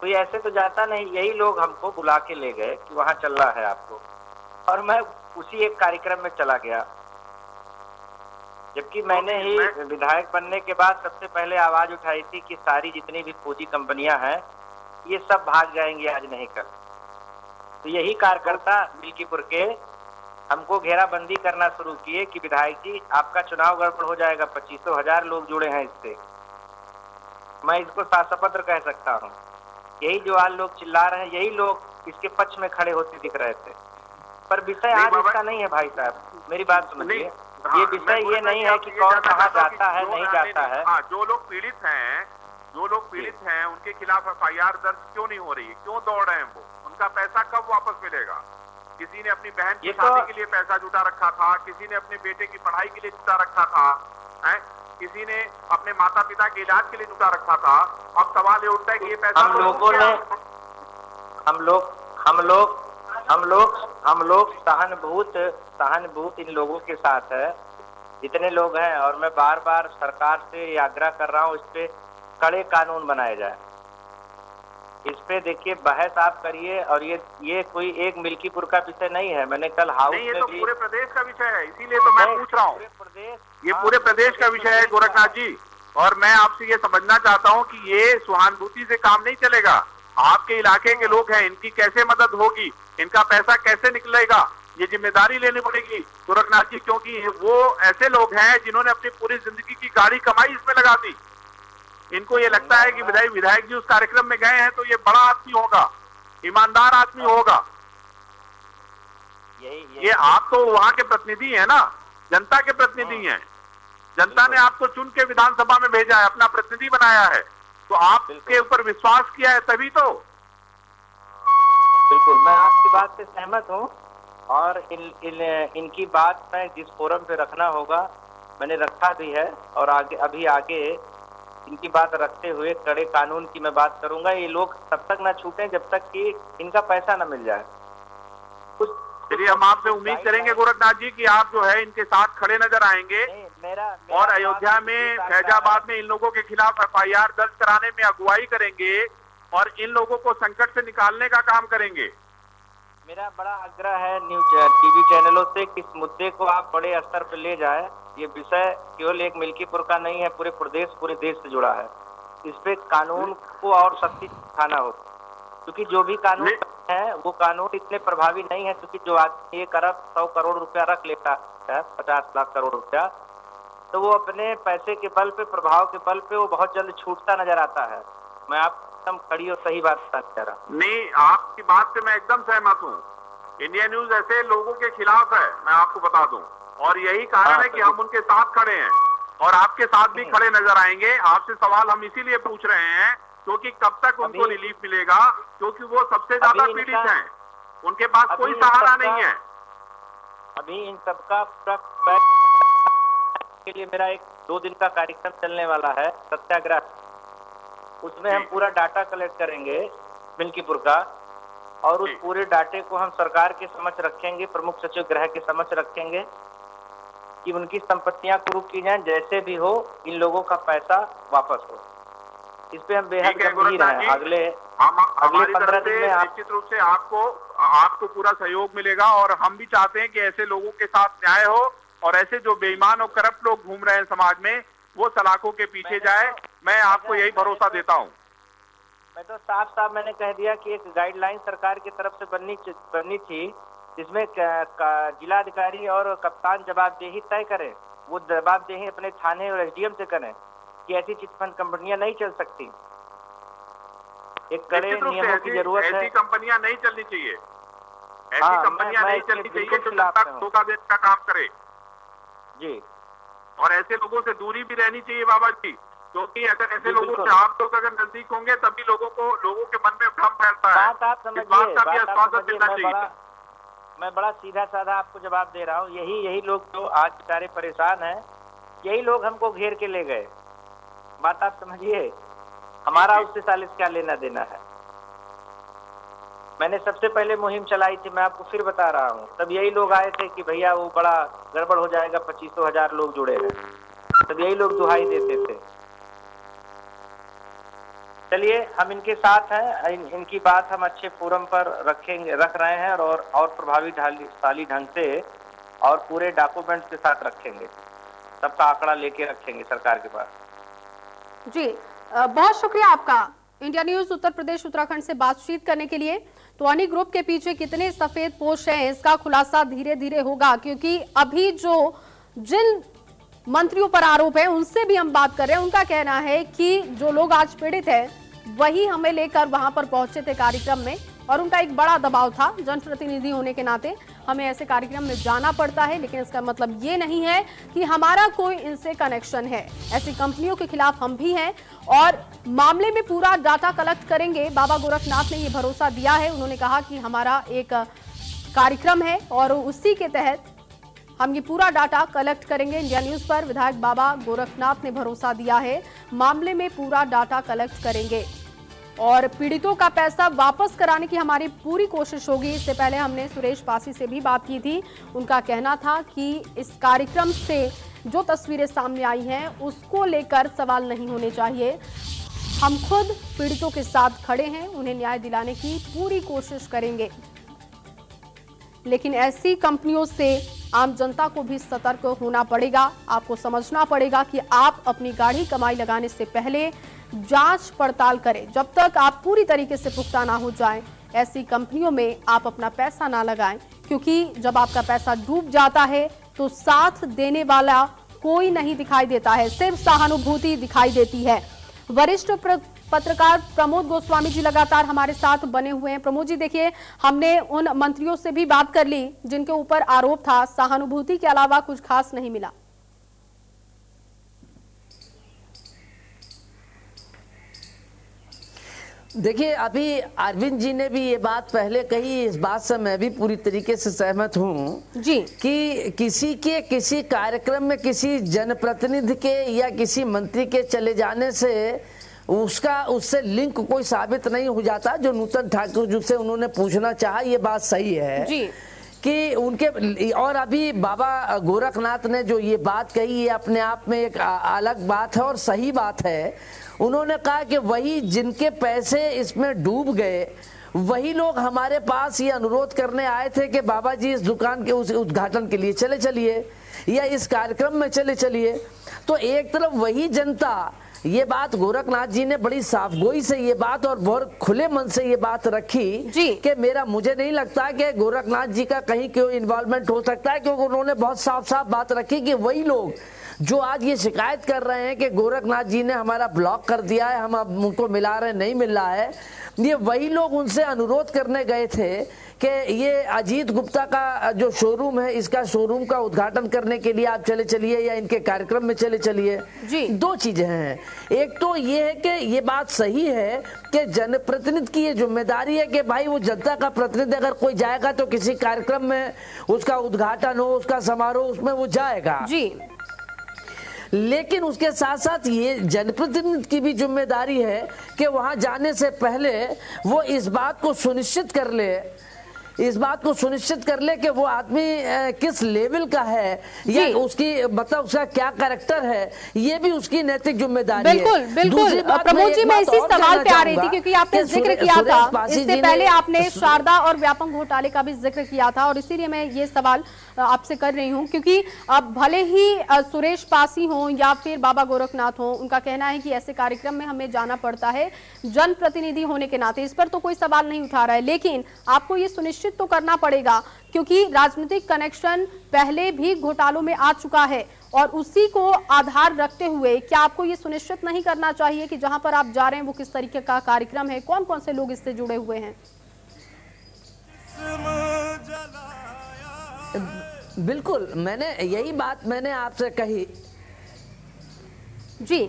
कोई ऐसे तो जाता नहीं, यही लोग हमको बुला के ले गए कि वहाँ चल रहा है आपको, और मैं उसी एक कार्यक्रम में चला गया। जबकि मैंने ही विधायक बनने के बाद सबसे पहले आवाज उठाई थी कि सारी जितनी भी फौजी कंपनियां हैं, ये सब भाग जाएंगी आज नहीं कल। तो यही कार्यकर्ता मिल्कीपुर के हमको घेराबंदी करना शुरू किए कि विधायक जी, आपका चुनाव गड़बड़ हो जाएगा, 25,000 लोग जुड़े हैं इससे। मैं इसको शासपत्र कह सकता हूँ। यही जो आज लोग चिल्ला रहे हैं, यही लोग इसके पक्ष में खड़े होते दिख रहे थे। पर विषय आज इसका नहीं है भाई साहब, मेरी बात सुनिए। ये विषय ये नहीं है कि कौन कहाँ जाता है नहीं जाता है। जो लोग पीड़ित हैं, उनके खिलाफ FIR दर्ज क्यों नहीं हो रही है? क्यों दौड़ रहे हैं वो? उनका पैसा कब वापस मिलेगा? किसी ने अपनी बहन की शादी के लिए पैसा जुटा रखा था, किसी ने अपने बेटे की पढ़ाई के लिए जुटा रखा था, किसी ने अपने माता पिता के इलाज के लिए जुटा रखा था। अब सवाल ये उठता है कि ये पैसा हम लोग सहानुभूत इन लोगों के साथ है, जितने लोग हैं। और मैं बार बार सरकार से आग्रह कर रहा हूँ, इस पे कड़े कानून बनाए जाए। इस पे देखिए बहस आप करिए, और ये कोई एक मिल्कीपुर का विषय नहीं है। मैंने कल हाउस में तो पूरे प्रदेश का विषय है, इसीलिए तो मैं पूछ रहा हूँ। ये पूरे प्रदेश का विषय है गोरखनाथ जी, और मैं आपसे ये समझना चाहता हूँ कि ये सहानुभूति से काम नहीं चलेगा। आपके इलाके के लोग हैं, इनकी कैसे मदद होगी, इनका पैसा कैसे निकलेगा, ये जिम्मेदारी लेनी पड़ेगी गोरखनाथ जी, क्योंकि वो ऐसे लोग हैं जिन्होंने अपनी पूरी जिंदगी की गाड़ी कमाई इसमें लगा दी। इनको ये लगता है कि विधायक जी उस कार्यक्रम में गए हैं तो ये बड़ा आदमी होगा, ईमानदार आदमी होगा। ये आप तो वहाँ के प्रतिनिधि हैं ना, जनता के प्रतिनिधि हैं। जनता ने आपको चुन के विधानसभा में भेजा है, अपना प्रतिनिधि बनाया है, तो आपके ऊपर विश्वास किया है तभी तो। बिल्कुल, मैं आपकी बात से सहमत हूँ, और इनकी बात मैं जिस फोरम पे रखना होगा मैंने रखा भी है, और अभी आगे इनकी बात रखते हुए कड़े कानून की मैं बात करूंगा। ये लोग तब तक ना छूटें जब तक कि इनका पैसा ना मिल जाए। चलिए, हम आपसे उम्मीद करेंगे गोरखनाथ जी कि आप जो है इनके साथ खड़े नजर आएंगे, और अयोध्या में, फैजाबाद में इन लोगों के खिलाफ FIR दर्ज कराने में अगुवाई करेंगे, और इन लोगों को संकट से निकालने का काम करेंगे। मेरा बड़ा आग्रह है न्यूज टीवी चैनलों से कि इस मुद्दे को आप बड़े स्तर पर ले जाएं। ये विषय केवल एक मिल्कीपुर का नहीं है, पूरे देश से जुड़ा है। इस पे कानून को और सख्ती दिखाना हो, क्योंकि जो भी कानून है वो कानून इतने प्रभावी नहीं है। क्योंकि जो आदमी 1 अरब 100 करोड़ रुपया रख लेता है, 50 लाख करोड़ रुपया, तो वो अपने पैसे के बल पे, प्रभाव के बल पे वो बहुत जल्द छूटता नजर आता है। मैं आप एकदम खड़ी और सही बात बता रहा हूँ। नहीं, आपकी बात से मैं एकदम सहमत हूँ। इंडिया न्यूज ऐसे लोगों के खिलाफ है, मैं आपको बता दूं, और यही कारण है कि हम उनके साथ खड़े हैं और आपके साथ भी खड़े नजर आएंगे। आपसे सवाल हम इसीलिए पूछ रहे हैं क्योंकि कब तक उनको रिलीफ मिलेगा, क्योंकि वो सबसे ज्यादा पीड़ित हैं, उनके पास कोई सहारा नहीं है। अभी इन सबका के लिए मेरा एक 2 दिन का कार्यक्रम चलने वाला है, सत्याग्रह। उसमें हम पूरा डाटा कलेक्ट करेंगे मिल्कीपुर का, और उस पूरे डाटे को हम सरकार के समक्ष रखेंगे, प्रमुख सचिव गृह के समक्ष रखेंगे कि उनकी संपत्तियां कुर्क की जाएं, जैसे भी हो इन लोगों का पैसा वापस हो। इस पे हम बेहद गंभीर हैं। अगले 15 दिन में निश्चित रूप से आपको पूरा सहयोग मिलेगा, और हम भी चाहते हैं कि ऐसे लोगों के साथ न्याय हो और ऐसे जो बेईमान और करप्ट लोग घूम रहे हैं समाज में, वो सलाखों के पीछे जाए। मैं आपको यही भरोसा देता हूँ। मैं तो साफ मैंने कह दिया कि एक गाइडलाइन सरकार की तरफ से बननी थी, जिसमें जिलाधिकारी और कप्तान जवाबदेही तय करें। वो जवाबदेही अपने थाने और एसडीएम से करें कि ऐसी चिटफंड कंपनियां नहीं चल सकती। एक कड़े नियमों की जरूरत है। ऐसी कंपनियां नहीं चलनी चाहिए, ऐसी कंपनियां नहीं चलनी चाहिए जो धोखा देने का काम करे जी। और ऐसे लोगों से दूरी भी रहनी चाहिए बाबा जी, क्योंकि अगर ऐसे लोगों से आप लोग अगर नजदीक होंगे तभी लोगों के मन में भ्रम फैलता है। बात आप समझिए, मैं बड़ा सीधा साधा आपको जवाब दे रहा हूँ। यही लोग जो आज बेचारे परेशान हैं, यही लोग हमको घेर के ले गए। बात आप समझिए, हमारा उससे सालिस क्या लेना देना है। मैंने सबसे पहले मुहिम चलाई थी, मैं आपको फिर बता रहा हूँ। तब यही लोग आए थे कि भैया वो बड़ा गड़बड़ हो जाएगा, 25,000 लोग जुड़े हैं, तब यही लोग दुहाई देते थे। चलिए, हम इनके साथ हैं, इनकी बात हम अच्छे फोरम पर रख रहे हैं और प्रभावी ढंग से और पूरे डॉक्यूमेंट्स के साथ रखेंगे। सबका आंकड़ा लेके रखेंगे सरकार के पास। जी, बहुत शुक्रिया आपका इंडिया न्यूज उत्तर प्रदेश उत्तराखंड से बातचीत करने के लिए। तो अनी ग्रुप के पीछे कितने सफेद पोश हैं, इसका खुलासा धीरे धीरे होगा, क्योंकि अभी जिन मंत्रियों पर आरोप है उनसे भी हम बात कर रहे हैं। उनका कहना है कि जो लोग आज पीड़ित है वही हमें लेकर वहां पर पहुंचे थे कार्यक्रम में, और उनका एक बड़ा दबाव था। जनप्रतिनिधि होने के नाते हमें ऐसे कार्यक्रम में जाना पड़ता है, लेकिन इसका मतलब ये नहीं है कि हमारा कोई इनसे कनेक्शन है। ऐसी कंपनियों के खिलाफ हम भी हैं और मामले में पूरा डाटा कलेक्ट करेंगे। बाबा गोरखनाथ ने ये भरोसा दिया है। उन्होंने कहा कि हमारा एक कार्यक्रम है और उसी के तहत हम ये पूरा डाटा कलेक्ट करेंगे। इंडिया न्यूज पर विधायक बाबा गोरखनाथ ने भरोसा दिया है, मामले में पूरा डाटा कलेक्ट करेंगे और पीड़ितों का पैसा वापस कराने की हमारी पूरी कोशिश होगी। इससे पहले हमने सुरेश पासी से भी बात की थी। उनका कहना था कि इस कार्यक्रम से जो तस्वीरें सामने आई हैं उसको लेकर सवाल नहीं होने चाहिए। हम खुद पीड़ितों के साथ खड़े हैं, उन्हें न्याय दिलाने की पूरी कोशिश करेंगे, लेकिन ऐसी कंपनियों से आम जनता को भी सतर्क होना पड़ेगा। आपको समझना पड़ेगा कि आप अपनी गाढ़ी कमाई लगाने से पहले जांच पड़ताल करें। जब तक आप पूरी तरीके से पुख्ता ना हो जाएं, ऐसी कंपनियों में आप अपना पैसा ना लगाएं, क्योंकि जब आपका पैसा डूब जाता है तो साथ देने वाला कोई नहीं दिखाई देता है, सिर्फ सहानुभूति दिखाई देती है। वरिष्ठ पत्रकार प्रमोद गोस्वामी जी लगातार हमारे साथ बने हुए हैं। प्रमोद जी, देखिए, हमने उन मंत्रियों से भी बात कर ली जिनके ऊपर आरोप था, सहानुभूति के अलावा कुछ खास नहीं मिला। देखिए, अभी अरविंद जी ने भी ये बात पहले कही, इस बात से मैं भी पूरी तरीके से सहमत हूँ जी कि किसी कार्यक्रम में किसी जनप्रतिनिधि के या किसी मंत्री के चले जाने से उससे लिंक कोई साबित नहीं हो जाता। जो नूतन ठाकुर जी से उन्होंने पूछना चाहा, ये बात सही है जी कि उनके, और अभी बाबा गोरखनाथ ने जो ये बात कही, ये अपने आप में एक अलग बात है और सही बात है। उन्होंने कहा कि वही जिनके पैसे इसमें डूब गए वही लोग हमारे पास ये अनुरोध करने आए थे कि बाबा जी इस दुकान के उस उद्घाटन के लिए चले चलिए या इस कार्यक्रम में चले चलिए। तो एक तरफ वही जनता, ये बात गोरखनाथ जी ने बड़ी साफगोई से ये बात और बहुत खुले मन से ये बात रखी कि मुझे नहीं लगता कि गोरखनाथ जी का कहीं क्यों इन्वॉल्वमेंट हो सकता है, क्योंकि उन्होंने बहुत साफ साफ बात रखी कि वही लोग जो आज ये शिकायत कर रहे हैं कि गोरखनाथ जी ने हमारा ब्लॉक कर दिया है, हम अब उनको मिला रहे नहीं मिल रहा है, ये वही लोग उनसे अनुरोध करने गए थे कि ये अजीत गुप्ता का जो शोरूम है, इसका शोरूम का उद्घाटन करने के लिए आप चले चलिए या इनके कार्यक्रम में चले चलिए। दो चीजें हैं, एक तो ये है कि ये बात सही है कि जनप्रतिनिधि की ये जिम्मेदारी है कि भाई वो जनता का प्रतिनिधि अगर कोई जाएगा तो किसी कार्यक्रम में उसका उद्घाटन हो, उसका समारोह, उसमें वो जाएगा जी। लेकिन उसके साथ साथ ये जनप्रतिनिधि की भी जिम्मेदारी है कि वहां जाने से पहले वो इस बात को सुनिश्चित कर ले कि वो आदमी किस लेवल का है या उसकी मतलब उसका क्या कैरेक्टर है, ये भी उसकी नैतिक जिम्मेदारी है। बिल्कुल प्रमोद जी, मैं इसी सवाल पे आ रही थी क्योंकि आपने जिक्र किया था, इससे पहले आपने शारदा और व्यापम घोटाले का भी जिक्र किया था और इसीलिए मैं ये सवाल आपसे कर रही हूं क्योंकि अब भले ही सुरेश पासी हो या फिर बाबा गोरखनाथ हो, उनका कहना है कि ऐसे कार्यक्रम में हमें जाना पड़ता है जनप्रतिनिधि होने के नाते, इस पर तो कोई सवाल नहीं उठा रहा है, लेकिन आपको ये सुनिश्चित तो करना पड़ेगा क्योंकि राजनीतिक कनेक्शन पहले भी घोटालों में आ चुका है और उसी को आधार रखते हुए क्या आपको ये सुनिश्चित नहीं करना चाहिए कि जहां पर आप जा रहे हैं वो किस तरीके का कार्यक्रम है, कौन कौन से लोग इससे जुड़े हुए हैं? बिल्कुल, यही बात मैंने आपसे कही जी।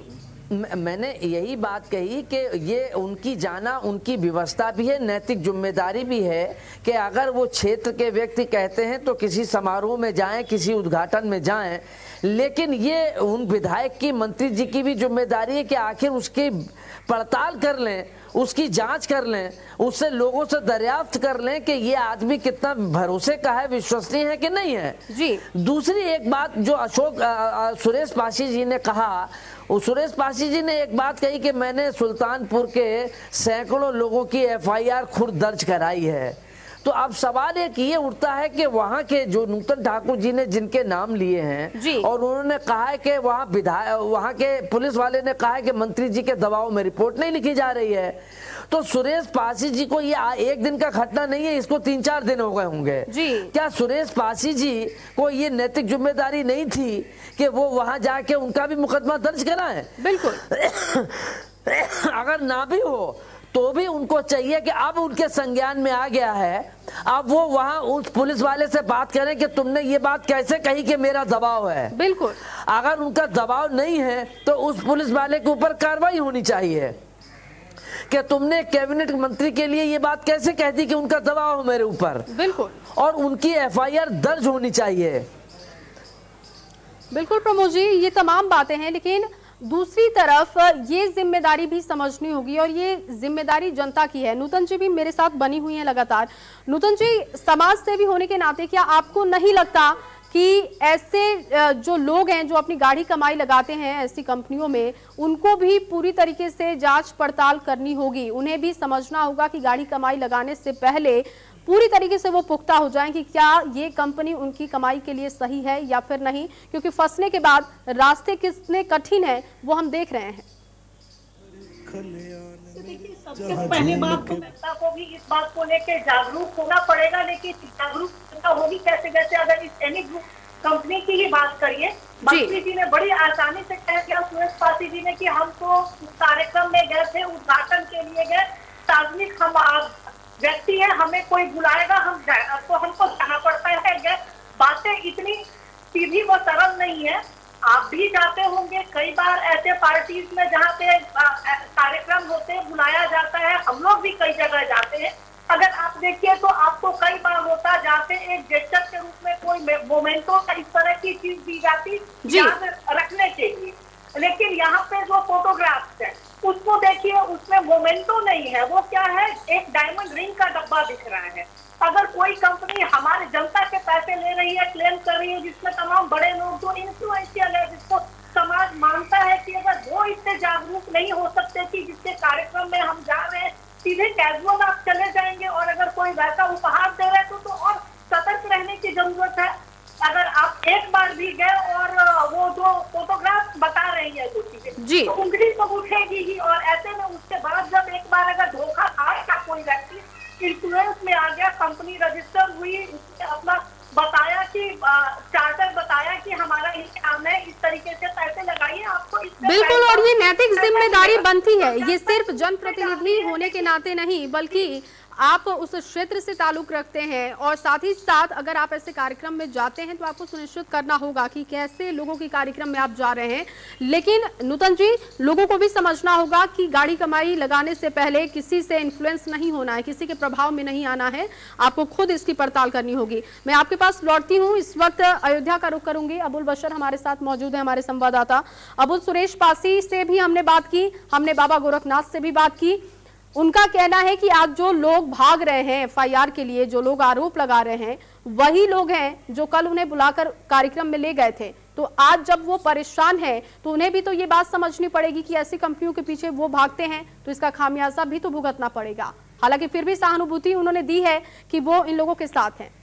मैंने यही बात कही कि ये उनकी जाना उनकी व्यवस्था भी है, नैतिक जिम्मेदारी भी है कि अगर वो क्षेत्र के व्यक्ति कहते हैं तो किसी समारोह में जाएं, किसी उद्घाटन में जाएं, लेकिन ये उन विधायक की, मंत्री जी की भी जिम्मेदारी है कि आखिर उसकी पड़ताल कर लें, उसकी जांच कर लें, उससे लोगों से दरियाफ्त कर लें कि ये आदमी कितना भरोसे का है, विश्वसनीय है कि नहीं है जी। दूसरी एक बात जो सुरेश पासी जी ने कहा, सुरेश पासी जी ने एक बात कही कि मैंने सुल्तानपुर के सैकड़ों लोगों की FIR खुद दर्ज कराई है। तो अब सवाल एक ये उठता है कि वहाँ के जो नूतन ठाकुर जी ने जिनके नाम लिए हैं और उन्होंने कहा है कि वहाँ के पुलिस वाले ने कहा है कि मंत्री जी के दबाव में रिपोर्ट नहीं लिखी जा रही है, तो सुरेश पासी जी को ये एक दिन का घटना नहीं है, इसको 3-4 दिन हो गए होंगे। क्या सुरेश पासी जी को ये नैतिक जिम्मेदारी नहीं थी कि वो वहां जाके उनका भी मुकदमा दर्ज कराएं? बिल्कुल। अगर ना भी हो तो भी उनको चाहिए कि अब उनके संज्ञान में आ गया है, अब वो वहां उस पुलिस वाले से बात करें कि तुमने ये बात कैसे कही कि मेरा दबाव है। बिल्कुल। अगर उनका दबाव नहीं है तो उस पुलिस वाले के ऊपर कार्रवाई होनी चाहिए कि तुमने कैबिनेट मंत्री के लिए ये बात कैसे कह दी कि उनका दबाव हो मेरे ऊपर। बिल्कुल। और उनकी FIR दर्ज होनी चाहिए। बिल्कुल प्रमोद जी, ये तमाम बातें हैं, लेकिन दूसरी तरफ ये जिम्मेदारी भी समझनी होगी और ये जिम्मेदारी जनता की है। नूतन जी भी मेरे साथ बनी हुई हैं लगातार। नूतन जी, समाज सेवी होने के नाते क्या आपको नहीं लगता कि ऐसे जो लोग हैं जो अपनी गाढ़ी कमाई लगाते हैं ऐसी कंपनियों में, उनको भी पूरी तरीके से जांच पड़ताल करनी होगी, उन्हें भी समझना होगा कि गाढ़ी कमाई लगाने से पहले पूरी तरीके से वो पुख्ता हो जाएं कि क्या ये कंपनी उनकी कमाई के लिए सही है या फिर नहीं, क्योंकि फंसने के बाद रास्ते कितने कठिन है वो हम देख रहे हैं। सबसे पहली बात तो जनता को भी इस बात को लेकर जागरूक होना पड़ेगा, लेकिन जागरूकता होगी कैसे? जैसे अगर इस एनी ग्रुप कंपनी की ही बात करिए, मंत्री जी ने बड़ी आसानी से कह दिया सुरेश पासी जी ने कि हम तो उस कार्यक्रम में गए थे, उद्घाटन के लिए गए, सार्वजनिक हम व्यक्ति है, हमें कोई बुलाएगा तो हमको जाना पड़ता है। बातें इतनी सीधी व सरल नहीं है। आप भी जाते होंगे कई बार ऐसे पार्टीज में जहाँ पे कार्यक्रम होते हैं, बुलाया जाता है, हम लोग भी कई जगह जाते हैं। अगर आप देखिए तो आपको कई बार होता जाते एक जेस्चर के रूप में कोई मोमेंटो इस तरह की चीज दी जाती याद रखने के लिए, लेकिन यहाँ पे जो फोटोग्राफ्स है उसको देखिए, उसमें मोमेंटो नहीं है, वो क्या है, एक डायमंड रिंग का डब्बा दिख रहा है। अगर कोई कंपनी हमारे जनता के पैसे ले रही है, क्लेम कर रही है, जिसमें तमाम बड़े लोग जो इन्फ्लुएंशियल है, जिसको समाज मानता है कि अगर वो इससे जागरूक नहीं हो सकते कि जिसके कार्यक्रम में हम जा रहे हैं सीधे कैजुअल आप चले जाएंगे, और अगर कोई वैसा उपहार दे रहे तो और सतर्क रहने की जरूरत है। अगर आप एक बार भी गए और वो जो फोटोग्राफ बता रही है जो चीजें, तो उंगली तो उठेगी ही। और ऐसे में उसके बाद जब एक बार अगर धोखा खाएगा कोई व्यक्ति, इन्फ्लुएंस में आ गया, कंपनी रजिस्टर हुई, उसने अपना बताया कि चार्टर बताया कि हमारा ये काम है, इस तरीके से पैसे लगाइए आपको। बिल्कुल, और ये नैतिक जिम्मेदारी बनती है। ये सिर्फ जनप्रतिनिधि होने के नाते नहीं, बल्कि आप उस क्षेत्र से ताल्लुक रखते हैं, और साथ ही साथ अगर आप ऐसे कार्यक्रम में जाते हैं तो आपको सुनिश्चित करना होगा कि कैसे लोगों के कार्यक्रम में आप जा रहे हैं। लेकिन नूतन जी, लोगों को भी समझना होगा कि गाड़ी कमाई लगाने से पहले किसी से इन्फ्लुएंस नहीं होना है, किसी के प्रभाव में नहीं आना है, आपको खुद इसकी पड़ताल करनी होगी। मैं आपके पास लौटती हूँ, इस वक्त अयोध्या का रुख करूंगी। अबुल बशर हमारे साथ मौजूद है, हमारे संवाददाता। अबुल, सुरेश पासी से भी हमने बात की, हमने बाबा गोरखनाथ से भी बात की। उनका कहना है कि आज जो लोग भाग रहे हैं FIR के लिए, जो लोग आरोप लगा रहे हैं, वही लोग हैं जो कल उन्हें बुलाकर कार्यक्रम में ले गए थे। तो आज जब वो परेशान है तो उन्हें भी तो ये बात समझनी पड़ेगी कि ऐसी कंपनियों के पीछे वो भागते हैं तो इसका खामियाजा भी तो भुगतना पड़ेगा। हालांकि फिर भी सहानुभूति उन्होंने दी है कि वो इन लोगों के साथ हैं।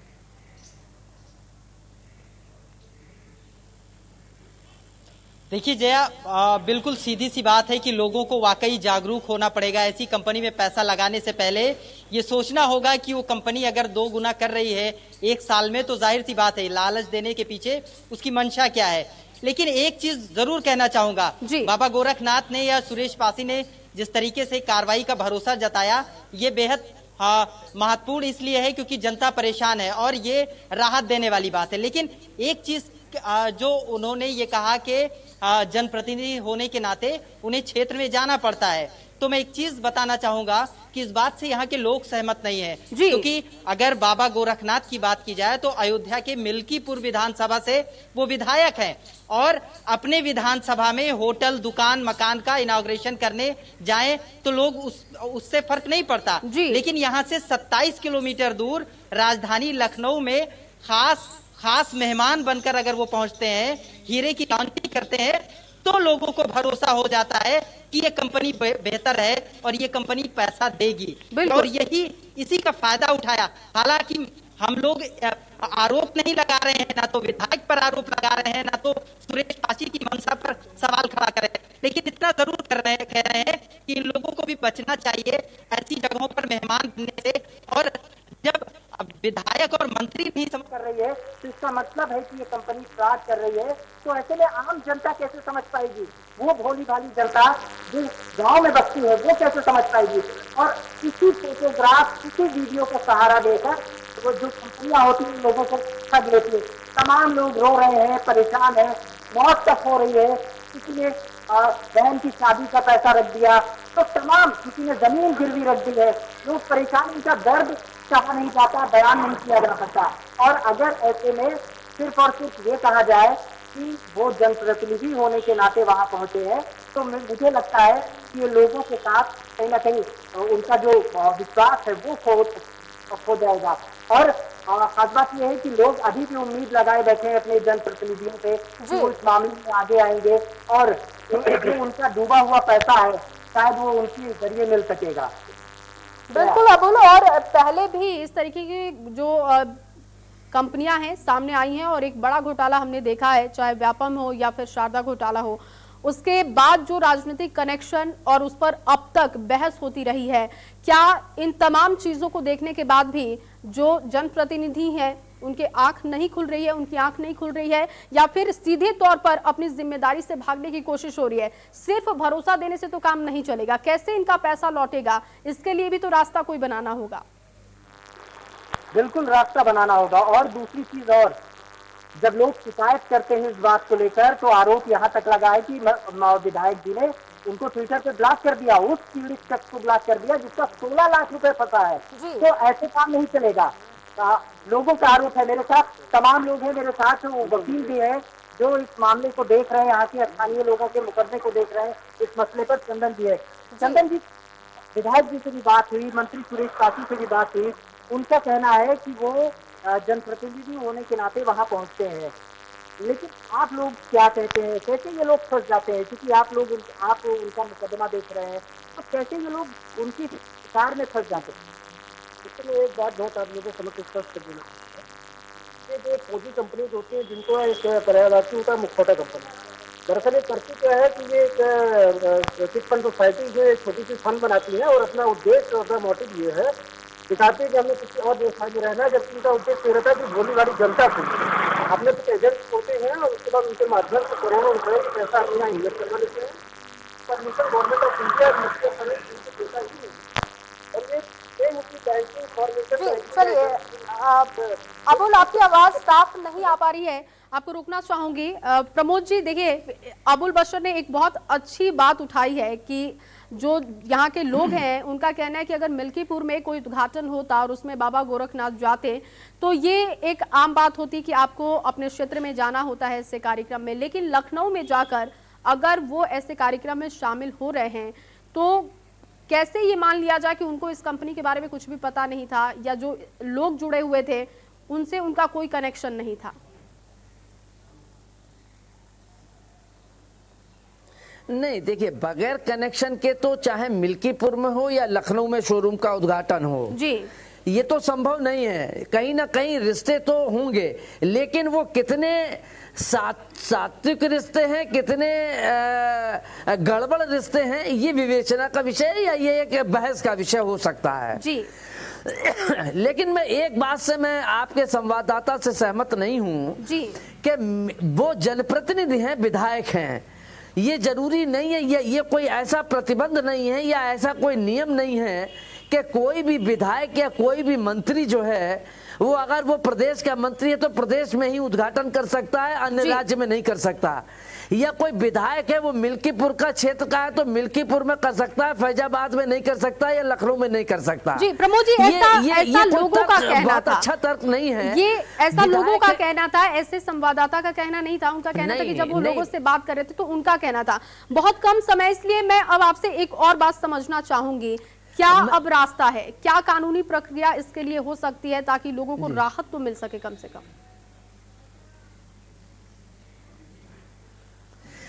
देखिए जया, बिल्कुल सीधी सी बात है कि लोगों को वाकई जागरूक होना पड़ेगा। ऐसी कंपनी में पैसा लगाने से पहले ये सोचना होगा कि वो कंपनी अगर 2 गुना कर रही है एक साल में, तो जाहिर सी बात है लालच देने के पीछे उसकी मंशा क्या है। लेकिन एक चीज जरूर कहना चाहूंगा, बाबा गोरखनाथ ने या सुरेश पासी ने जिस तरीके से कार्रवाई का भरोसा जताया, ये बेहद महत्वपूर्ण इसलिए है क्योंकि जनता परेशान है और ये राहत देने वाली बात है। लेकिन एक चीज जो उन्होंने ये कहा कि जनप्रतिनिधि होने के नाते उन्हें क्षेत्र में जाना पड़ता है, तो मैं एक चीज बताना चाहूंगा कि इस बात से यहाँ के लोग सहमत नहीं है। क्योंकि अगर बाबा गोरखनाथ की बात की जाए तो अयोध्या के मिल्कीपुर विधानसभा से वो विधायक हैं और अपने विधानसभा में होटल, दुकान, मकान का इनॉग्रेशन करने जाएं तो लोग उससे फर्क नहीं पड़ता। लेकिन यहाँ से 27 किलोमीटर दूर राजधानी लखनऊ में खास मेहमान बनकर अगर वो पहुंचते हैं, हीरे की लॉन्चिंग करते हैं, तो लोगों को भरोसा हो जाता है कि ये कंपनी बेहतर है और ये कंपनी पैसा देगी। और यही इसी का फायदा उठाया। हालांकि हम लोग आरोप नहीं लगा रहे हैं, ना तो विधायक पर आरोप लगा रहे हैं, ना तो सुरेश पासी की मंशा पर सवाल खड़ा कर रहे हैं, लेकिन इतना जरूर कह रहे हैं कि इन लोगों को भी बचना चाहिए ऐसी जगहों पर मेहमान बनने से। और जब विधायक और मंत्री नहीं समझ कर रही है तो इसका मतलब है कि ये कंपनी फ्रॉड कर रही है। तो ऐसे में आम जनता कैसे समझ पाएगी? वो भोली भाली जनता जो गांव में बसती है वो कैसे समझ पाएगी? और किसी फोटोग्राफ, किसी वीडियो का सहारा देकर वो जो कंपनियां होती है लोगों को ठग लेती है। तमाम लोग रो रहे हैं, परेशान है, मौत तक हो रही है। किसी ने बहन की शादी का पैसा रख दिया, तो तमाम किसी ने जमीन गिरवी रख दी है। लोग परेशान, उनका दर्द कहा नहीं जाता, बयान नहीं किया जा सकता। और अगर ऐसे में सिर्फ और सिर्फ ये कहा जाए कि वो जनप्रतिनिधि होने के नाते वहां पहुंचे हैं, तो मुझे लगता है कि ये लोगों के साथ कहीं ना कहीं उनका जो विश्वास है वो खो जाएगा। और खास बात यह है कि लोग अभी भी उम्मीद लगाए बैठे हैं अपने जनप्रतिनिधियों से कि वो इस मामले में आगे आएंगे और जो उनका डूबा हुआ पैसा है शायद वो उनके जरिए मिल सकेगा। बिल्कुल अबुल, और पहले भी इस तरीके की जो कंपनियां हैं सामने आई हैं और एक बड़ा घोटाला हमने देखा है, चाहे व्यापम हो या फिर शारदा घोटाला हो। उसके बाद जो राजनीतिक कनेक्शन और उस पर अब तक बहस होती रही है, क्या इन तमाम चीजों को देखने के बाद भी जो जनप्रतिनिधि हैं उनके आंख नहीं खुल रही है, उनकी आंख नहीं खुल रही है, या फिर सीधे तौर पर अपनी जिम्मेदारी से भागने की कोशिश हो रही है? सिर्फ भरोसा देने से तो काम नहीं चलेगा, कैसे इनका पैसा लौटेगा, इसके लिए भी तो रास्ता कोई बनाना होगा। बिल्कुल रास्ता बनाना होगा। और दूसरी चीज, और जब लोग शिकायत करते हैं इस बात को लेकर तो आरोप यहाँ तक लगा है कि विधायक जी ने उनको ट्विटर पे ब्लॉक कर दिया, उस पीड़ित शख्स को ब्लॉक कर दिया जिसका 16 लाख रुपए फंसा है। तो ऐसे काम नहीं चलेगा। लोगों का आरोप है, मेरे साथ तमाम लोग हैं, मेरे साथ वकील भी हैं जो इस मामले को देख रहे हैं, यहाँ के स्थानीय लोगों के मुकदमे को देख रहे हैं। इस मसले पर चंदन जी है। चंदन जी, विधायक जी से भी बात हुई, मंत्री सुरेश पासी से भी बात हुई। उनका कहना है कि वो जनप्रतिनिधि होने के नाते वहां पहुंचते हैं, लेकिन आप लोग क्या कहते हैं, कैसे ये लोग फंस जाते हैं? क्योंकि आप उनका मुकदमा देख रहे हैं, तो कैसे ये लोग उनकी कार में फंस जाते हैं? इसलिए एक बात बहुत आप लोगों को समझ स्पष्ट कर देना है, जो फौजी कंपनी होती है जिनको एक पर्यावरण उनका मुखौटा कंपनी है। दरअसल ये करती क्या है कि ये एक चिट फंड सोसाइटी जो एक छोटी सी फंड बनाती है और अपना उद्देश्य और अपना मोटिव ये है, दिखाते हैं कि हमने किसी और व्यवसाय में रहना है, जबकि उनका उद्देश्य ये रहता है कि भोली वाली जनता को अपने कुछ एजेंट होते हैं और उसके बाद उनके माध्यम से करोड़ों रुपए की पैसा अपने यहाँ इन्वेस्ट करवा लेते हैं। परमिशन गवर्नमेंट ऑफ इंडिया देता ही नहीं, और ये सेम उसकी बैंकिंग फॉर्मेशन। चलिए अबुल, आपकी आवाज साफ नहीं आ पा रही है, आपको रोकना चाहूंगी। प्रमोद जी, देखिए अबुल बशर ने एक बहुत अच्छी बात उठाई है कि जो यहाँ के लोग हैं उनका कहना है कि अगर मिल्कीपुर में कोई उद्घाटन होता और उसमें बाबा गोरखनाथ जाते तो ये एक आम बात होती कि आपको अपने क्षेत्र में जाना होता है ऐसे कार्यक्रम में, लेकिन लखनऊ में जाकर अगर वो ऐसे कार्यक्रम में शामिल हो रहे हैं तो कैसे ये मान लिया जाए कि उनको इस कंपनी के बारे में कुछ भी पता नहीं था, या जो लोग जुड़े हुए थे उनसे उनका कोई कनेक्शन नहीं था? नहीं, देखिए बगैर कनेक्शन के तो चाहे मिल्कीपुर में हो या लखनऊ में शोरूम का उद्घाटन हो जी, ये तो संभव नहीं है। कहीं ना कहीं रिश्ते तो होंगे, लेकिन वो कितने सात्विक रिश्ते हैं, कितने गड़बड़ रिश्ते हैं, ये विवेचना का विषय है या ये एक बहस का विषय हो सकता है जी। लेकिन मैं एक बात से मैं आपके संवाददाता से सहमत नहीं हूं जी कि वो जनप्रतिनिधि हैं, विधायक हैं। ये जरूरी नहीं है, ये कोई ऐसा प्रतिबंध नहीं है या ऐसा कोई नियम नहीं है कि कोई भी विधायक या कोई भी मंत्री जो है वो अगर वो प्रदेश का मंत्री है तो प्रदेश में ही उद्घाटन कर सकता है, अन्य राज्य में नहीं कर सकता। या कोई विधायक है वो मिल्कीपुर का क्षेत्र का है तो मिल्कीपुर में कर सकता है, फैजाबाद में नहीं कर सकता या लखनऊ में नहीं कर सकता। जी प्रमोद जी, ऐसा लोगों का कहना था, अच्छा तर्क नहीं है ये, ऐसा लोगों का कहना था, ऐसे संवाददाता का कहना नहीं था। उनका कहना था कि जब वो लोगों से बात कर रहे थे तो उनका कहना था। बहुत कम समय, इसलिए मैं अब आपसे एक और बात समझना चाहूंगी, क्या अब रास्ता है, क्या कानूनी प्रक्रिया इसके लिए हो सकती है ताकि लोगों को राहत तो मिल सके कम से कम?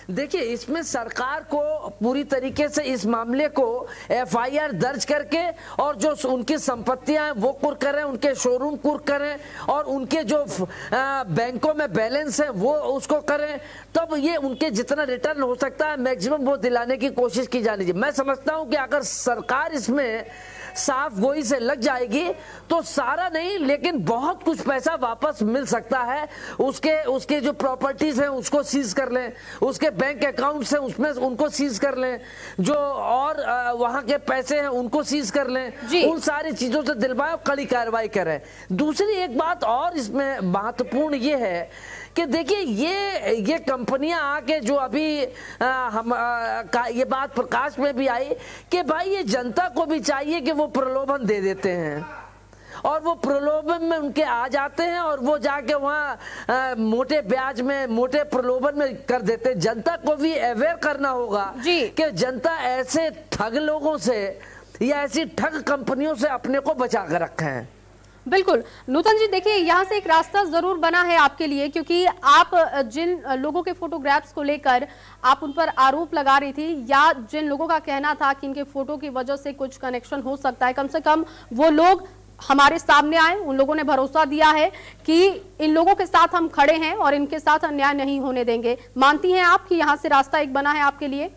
देखिए, इसमें सरकार को पूरी तरीके से इस मामले को एफआईआर दर्ज करके और जो उनकी संपत्तियां हैं वो कुर्क करें, उनके शोरूम कुर्क करें और उनके जो बैंकों में बैलेंस है वो उसको करें, तब ये उनके जितना रिटर्न हो सकता है मैक्सिमम वो दिलाने की कोशिश की जानी चाहिए। मैं समझता हूं कि अगर सरकार इसमें साफ गोई से लग जाएगी तो सारा नहीं लेकिन बहुत कुछ पैसा वापस मिल सकता है। उसके जो प्रॉपर्टीज हैं उसको सीज कर लें, उसके बैंक अकाउंट हैं उसमें उनको सीज कर लें, जो और वहां के पैसे हैं उनको सीज कर लें, उन सारी चीजों से दिलवाएं, कड़ी कार्रवाई करें। दूसरी एक बात और इसमें महत्वपूर्ण ये है कि देखिए ये कंपनियां आके जो अभी ये बात प्रकाश में भी आई कि भाई ये जनता को भी चाहिए कि वो प्रलोभन दे देते हैं और वो प्रलोभन में उनके आ जाते हैं और वो जाके वहाँ मोटे ब्याज में, मोटे प्रलोभन में कर देते हैं। जनता को भी अवेयर करना होगा कि जनता ऐसे ठग लोगों से या ऐसी ठग कंपनियों से अपने को बचा कर रखे हैं। बिल्कुल नूतन जी, देखिए यहाँ से एक रास्ता जरूर बना है आपके लिए, क्योंकि आप जिन लोगों के फोटोग्राफ्स को लेकर आप उन पर आरोप लगा रही थी या जिन लोगों का कहना था कि इनके फोटो की वजह से कुछ कनेक्शन हो सकता है, कम से कम वो लोग हमारे सामने आए, उन लोगों ने भरोसा दिया है कि इन लोगों के साथ हम खड़े हैं और इनके साथ अन्याय नहीं होने देंगे। मानती हैं आप कि यहाँ से रास्ता एक बना है आपके लिए?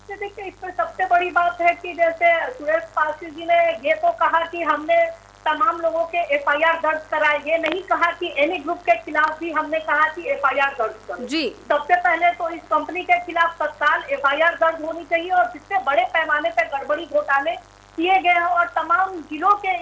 देखिए, इसमें सबसे बड़ी बात है कि जैसे सुरेश पासी जी ने ये तो कहा कि हमने तमाम लोगों के एफआईआर दर्ज कराए, ये नहीं कहा कि एनी ग्रुप के खिलाफ भी हमने कहा कि एफआईआर दर्ज करो जी। सबसे पहले तो इस कंपनी के खिलाफ तत्काल एफआईआर दर्ज होनी चाहिए और जिससे बड़े पैमाने पर गड़बड़ी घोटाले किए गए हैं और तमाम जिलों के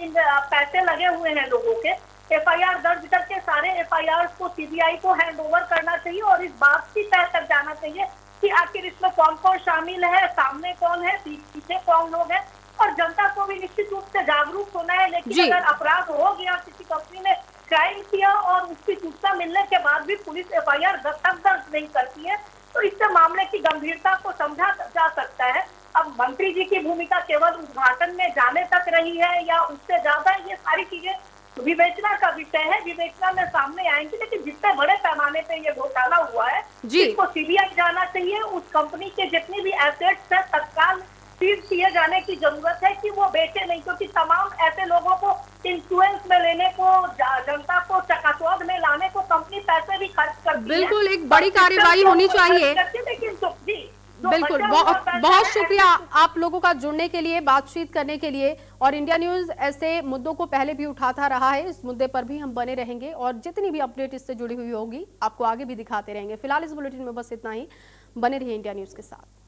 पैसे लगे हुए हैं लोगों के, एफआईआर दर्ज करके सारे एफआईआर को सीबीआई को हैंड ओवर करना चाहिए और इस बात की तय तक जाना चाहिए कि आखिर इसमें कौन कौन शामिल है, सामने कौन है, पीछे कौन लोग हैं, और जनता को भी निश्चित रूप से जागरूक होना है। लेकिन अगर अपराध हो गया, किसी कंपनी ने क्राइम किया और उसकी सूचना मिलने के बाद भी पुलिस एफआईआर तक दर्ज नहीं करती है तो इससे मामले की गंभीरता को समझा जा सकता है। अब मंत्री जी की भूमिका केवल उद्घाटन में जाने तक रही है या उससे ज्यादा ये सारी चीजें विवेचना का विषय है, विवेचना में सामने आएंगे, लेकिन जितने बड़े पैमाने पे ये घोटाला हुआ है इसको सीबीआई जाना चाहिए। उस कंपनी के जितने भी एसेट्स है तत्काल सीज किए जाने की जरूरत है कि वो बेचे नहीं, क्योंकि तमाम ऐसे लोगों को इन्फ्लुएंस में लेने को, जनता को चकाचौंध में लाने को कंपनी पैसे भी खर्च करती है। बिल्कुल एक बड़ी कार्यवाही होनी चाहिए। लेकिन बिल्कुल, बहुत शुक्रिया आप लोगों का जुड़ने के लिए, बातचीत करने के लिए। और इंडिया न्यूज ऐसे मुद्दों को पहले भी उठाता रहा है, इस मुद्दे पर भी हम बने रहेंगे और जितनी भी अपडेट इससे जुड़ी हुई होगी आपको आगे भी दिखाते रहेंगे। फिलहाल इस बुलेटिन में बस इतना ही। बने रहिए इंडिया न्यूज के साथ।